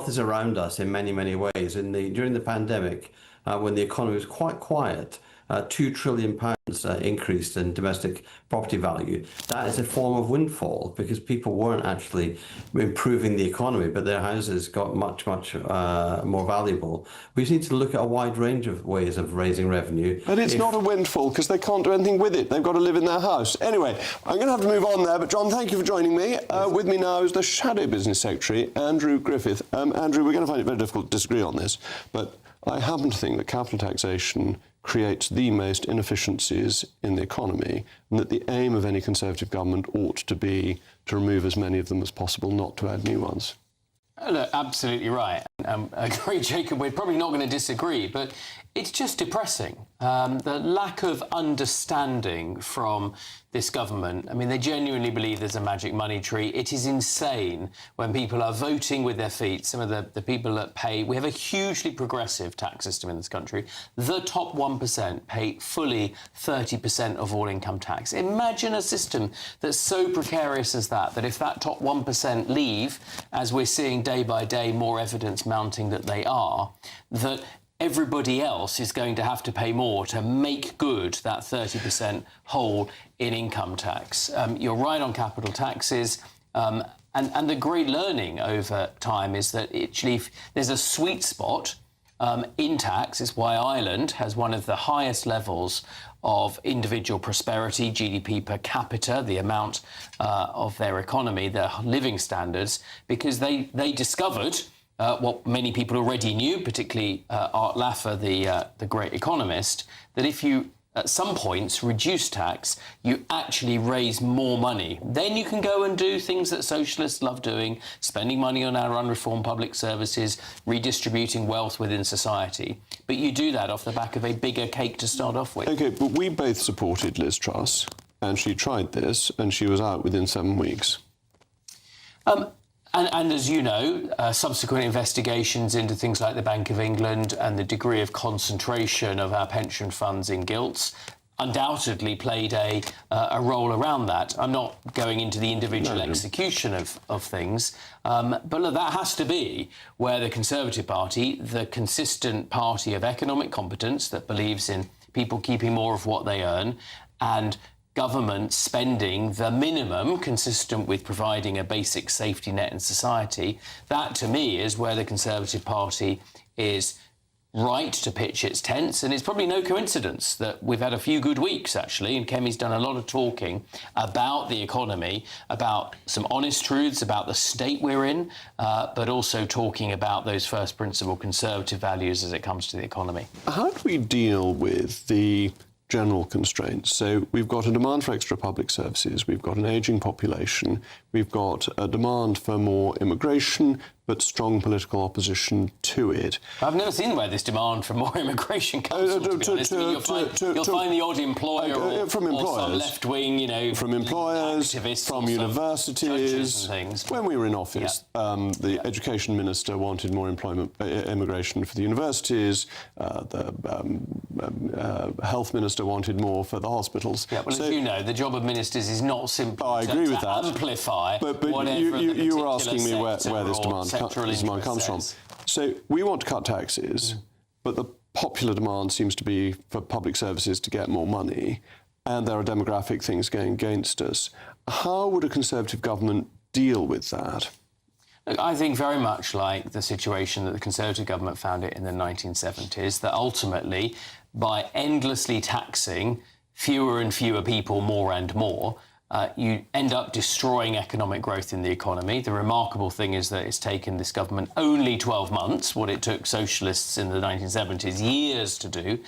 S30: is around us in many, many ways. During the pandemic, when the economy was quite quiet, £2 trillion increased in domestic property value. That is a form of windfall, because people weren't actually improving the economy, but their houses got much, much more valuable. We need to look at a wide range of ways of raising revenue.
S4: But it's not a windfall, because they can't do anything with it. They've got to live in their house. Anyway, I'm going to have to move on there, but John, thank you for joining me. With me now is the Shadow Business Secretary, Andrew Griffith. Andrew, we're going to find it very difficult to disagree on this, but I happen to think that capital taxation creates the most inefficiencies in the economy, and that the aim of any Conservative government ought to be to remove as many of them as possible, not to add new ones.
S1: Look, absolutely right. I agree, Jacob, we're probably not going to disagree, but it's just depressing. The lack of understanding from this government. I mean, they genuinely believe there's a magic money tree. It is insane when people are voting with their feet. Some of the people that pay... We have a hugely progressive tax system in this country. The top 1% pay fully 30% of all income tax. Imagine a system that's so precarious as that if that top 1% leave, as we're seeing day by day more evidence mounting that they are, that everybody else is going to have to pay more to make good that 30% hole in income tax. You're right on capital taxes. And the great learning over time is that actually there's a sweet spot in tax. It's why Ireland has one of the highest levels of individual prosperity, GDP per capita, the amount of their economy, their living standards, because they discovered what many people already knew, particularly Art Laffer, the great economist, that if you at some points reduce tax, you actually raise more money. Then you can go and do things that socialists love doing, spending money on our unreformed public services, redistributing wealth within society. But you do that off the back of a bigger cake to start off with.
S4: OK, but we both supported Liz Truss, and she tried this, and she was out within 7 weeks.
S1: And as you know, subsequent investigations into things like the Bank of England and the degree of concentration of our pension funds in gilts undoubtedly played a role around that. I'm not going into the individual execution of things, but look, that has to be where the Conservative Party, the consistent party of economic competence that believes in people keeping more of what they earn and government spending the minimum consistent with providing a basic safety net in society, that to me is where the Conservative Party is right to pitch its tents, and it's probably no coincidence that we've had a few good weeks, actually, and Kemi's done a lot of talking about the economy, about some honest truths about the state we're in, but also talking about those first principle Conservative values as it comes to the economy.
S4: How do we deal with the general constraints? So we've got a demand for extra public services, we've got an ageing population, we've got a demand for more immigration, but strong political opposition to it.
S1: I've never seen where this demand for more immigration comes from, to be honest. I mean, you'll find the odd employer or some left-wing, you know...
S4: From employers, from universities. When we were in office, the Education Minister wanted more immigration for the universities, the Health Minister wanted more for the hospitals.
S1: Yeah, well, as you know, the job of ministers is not simply to amplify whatever
S4: you were asking me where this demand comes from. So we want to cut taxes, but the popular demand seems to be for public services to get more money, and there are demographic things going against us. How would a Conservative government deal with that?
S1: Look, I think very much like the situation that the Conservative government found it in the 1970s, that ultimately, by endlessly taxing fewer and fewer people more and more, you end up destroying economic growth in the economy. The remarkable thing is that it's taken this government only 12 months, what it took socialists in the 1970s years to do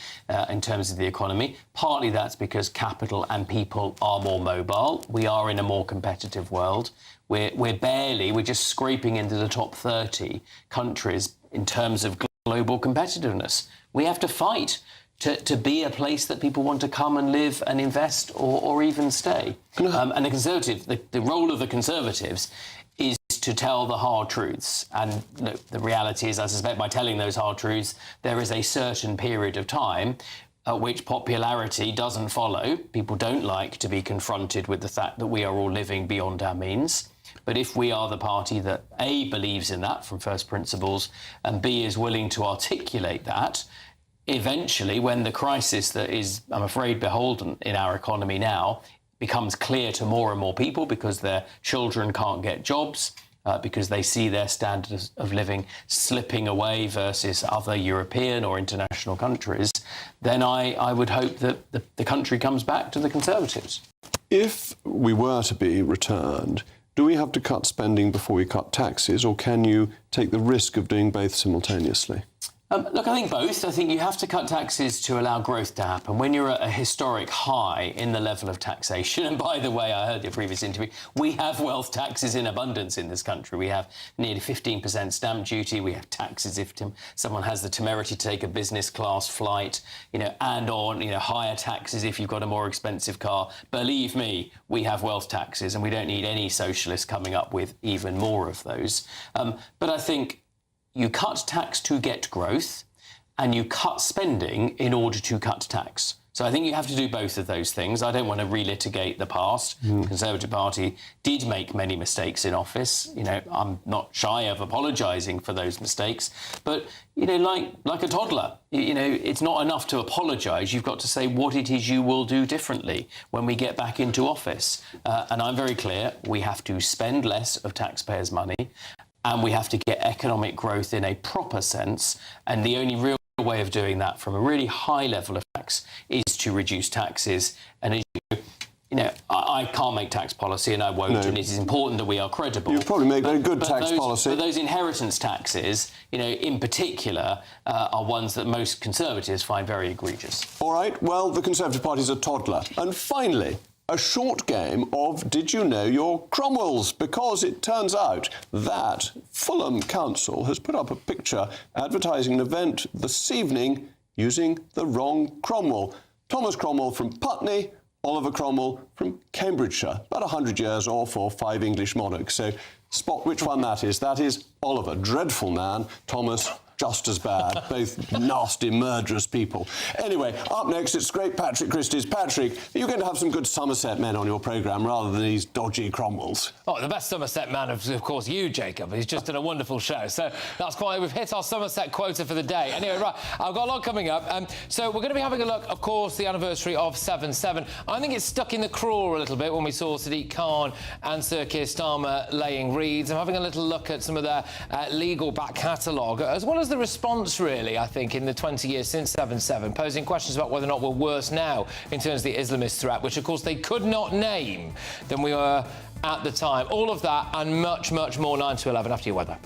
S1: in terms of the economy. Partly that's because capital and people are more mobile. We are in a more competitive world. We're just scraping into the top 30 countries in terms of global competitiveness. We have to fight to be a place that people want to come and live and invest or even stay. And the role of the Conservatives is to tell the hard truths. And look, the reality is, I suspect, by telling those hard truths, there is a certain period of time at which popularity doesn't follow. People don't like to be confronted with the fact that we are all living beyond our means. But if we are the party that A, believes in that from first principles, and B, is willing to articulate that, eventually, when the crisis that is, I'm afraid, beholden in our economy now becomes clear to more and more people because their children can't get jobs, because they see their standard of living slipping away versus other European or international countries, then I would hope that the country comes back to the Conservatives.
S4: If we were to be returned, do we have to cut spending before we cut taxes, or can you take the risk of doing both simultaneously?
S1: Look, I think both. I think you have to cut taxes to allow growth to happen. When you're at a historic high in the level of taxation, and by the way, I heard your previous interview, we have wealth taxes in abundance in this country. We have nearly 15% stamp duty. We have taxes if someone has the temerity to take a business class flight, and on, higher taxes if you've got a more expensive car. Believe me, we have wealth taxes, and we don't need any socialists coming up with even more of those. But I think you cut tax to get growth, and you cut spending in order to cut tax. So I think you have to do both of those things. I don't want to relitigate the past. The Conservative Party did make many mistakes in office. I'm not shy of apologising for those mistakes. But, like a toddler, it's not enough to apologise. You've got to say what it is you will do differently when we get back into office. And I'm very clear, we have to spend less of taxpayers' money, and we have to get economic growth in a proper sense. And the only real way of doing that from a really high level of tax is to reduce taxes. And as I can't make tax policy, and I won't, and it is important that we are credible.
S4: You probably make very good tax policy.
S1: But those inheritance taxes, in particular, are ones that most Conservatives find very egregious.
S4: All right, well, the Conservative Party's a toddler. And finally, a short game of Did You Know Your Cromwells? Because it turns out that Fulham Council has put up a picture advertising an event this evening using the wrong Cromwell. Thomas Cromwell from Putney, Oliver Cromwell from Cambridgeshire, about 100 years off or 5 English monarchs. So spot which one that is. That is Oliver, dreadful man. Thomas, just as bad. Both nasty, murderous people. Anyway, up next, it's great Patrick Christie's. Patrick, you're going to have some good Somerset men on your programme rather than these dodgy Cromwells.
S15: Oh, the best Somerset man is, of course, you, Jacob. He's just done a wonderful show. So that's quite... We've hit our Somerset quota for the day. Anyway, right, I've got a lot coming up. So we're going to be having a look, of course, the anniversary of 7/7. I think it's stuck in the craw a little bit when we saw Sadiq Khan and Sir Keir Starmer laying reeds. I'm having a little look at some of their legal back catalogue, as well as the response, really, I think, in the 20 years since 7/7, posing questions about whether or not we're worse now in terms of the Islamist threat, which, of course, they could not name than we were at the time. All of that and much, much more 9 to 11 after your weather.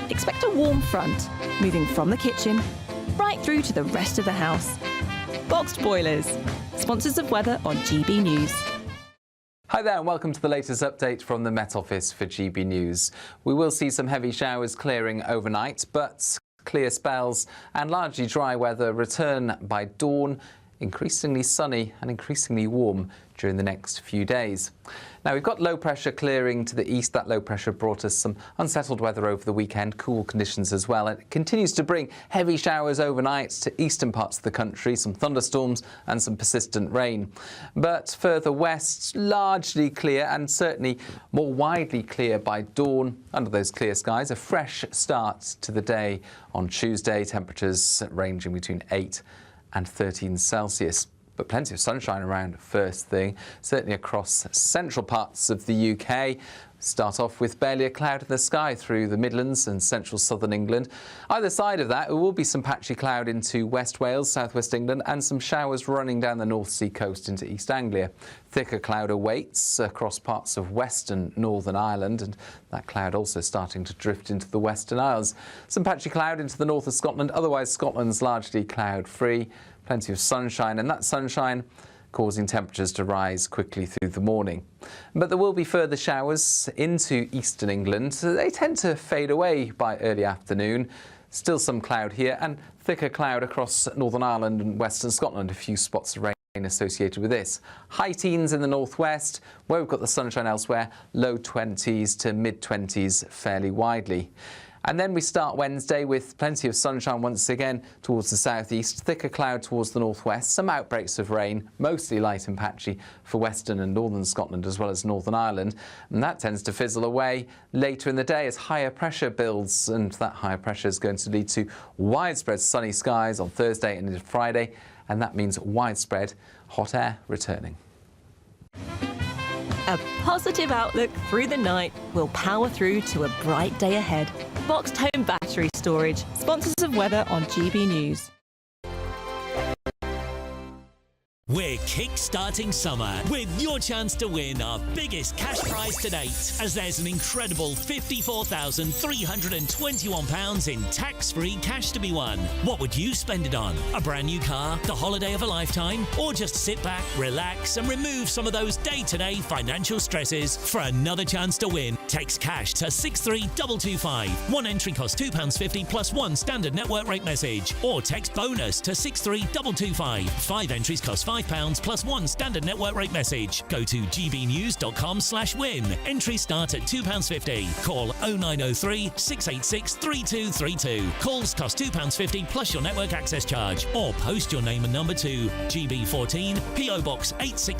S2: Expect a warm front, moving from the kitchen right through to the rest of the house. Boxed Boilers, sponsors of weather on GB News.
S3: Hi there and welcome to the latest update from the Met Office for GB News. We will see some heavy showers clearing overnight, but clear spells and largely dry weather return by dawn, increasingly sunny and increasingly warm during the next few days. Now, we've got low pressure clearing to the east. That low pressure brought us some unsettled weather over the weekend, cool conditions as well. It continues to bring heavy showers overnight to eastern parts of the country, some thunderstorms and some persistent rain. But further west, largely clear and certainly more widely clear by dawn. Under those clear skies, a fresh start to the day on Tuesday, temperatures ranging between 8 and 13 Celsius. But plenty of sunshine around first thing, certainly across central parts of the UK. Start off with barely a cloud in the sky through the Midlands and central southern England. Either side of that, there will be some patchy cloud into West Wales, southwest England, and some showers running down the North Sea coast into East Anglia. Thicker cloud awaits across parts of western Northern Ireland, and that cloud also starting to drift into the Western Isles. Some patchy cloud into the north of Scotland, otherwise Scotland's largely cloud-free. Plenty of sunshine, and that sunshine causing temperatures to rise quickly through the morning. But there will be further showers into eastern England. They tend to fade away by early afternoon. Still some cloud here and thicker cloud across Northern Ireland and western Scotland. A few spots of rain associated with this. High teens in the northwest, where we've got the sunshine elsewhere, low 20s to mid-20s fairly widely. And then we start Wednesday with plenty of sunshine once again towards the southeast, thicker cloud towards the northwest, some outbreaks of rain, mostly light and patchy for western and northern Scotland as well as Northern Ireland. And that tends to fizzle away later in the day as higher pressure builds, and that higher pressure is going to lead to widespread sunny skies on Thursday and into Friday, and that means widespread hot air returning.
S2: A positive outlook through the night will power through to a bright day ahead. Boxed Home Battery Storage, sponsors of weather on GB News.
S11: We're kick-starting summer with your chance to win our biggest cash prize to date, as there's an incredible £54,321 in tax-free cash to be won. What would you spend it on? A brand new car, the holiday of a lifetime, or just sit back, relax and remove some of those day-to-day financial stresses? For another chance to win, text cash to 63225. One entry costs £2.50 plus one standard network rate message, or text bonus to 63225. 5 entries cost £5 plus one standard network rate message. Go to gbnews.com/win. Entries start at £2.50. Call 0903 686 3232. Calls cost £2.50 plus your network access charge, or post your name and number to GB14 PO Box 866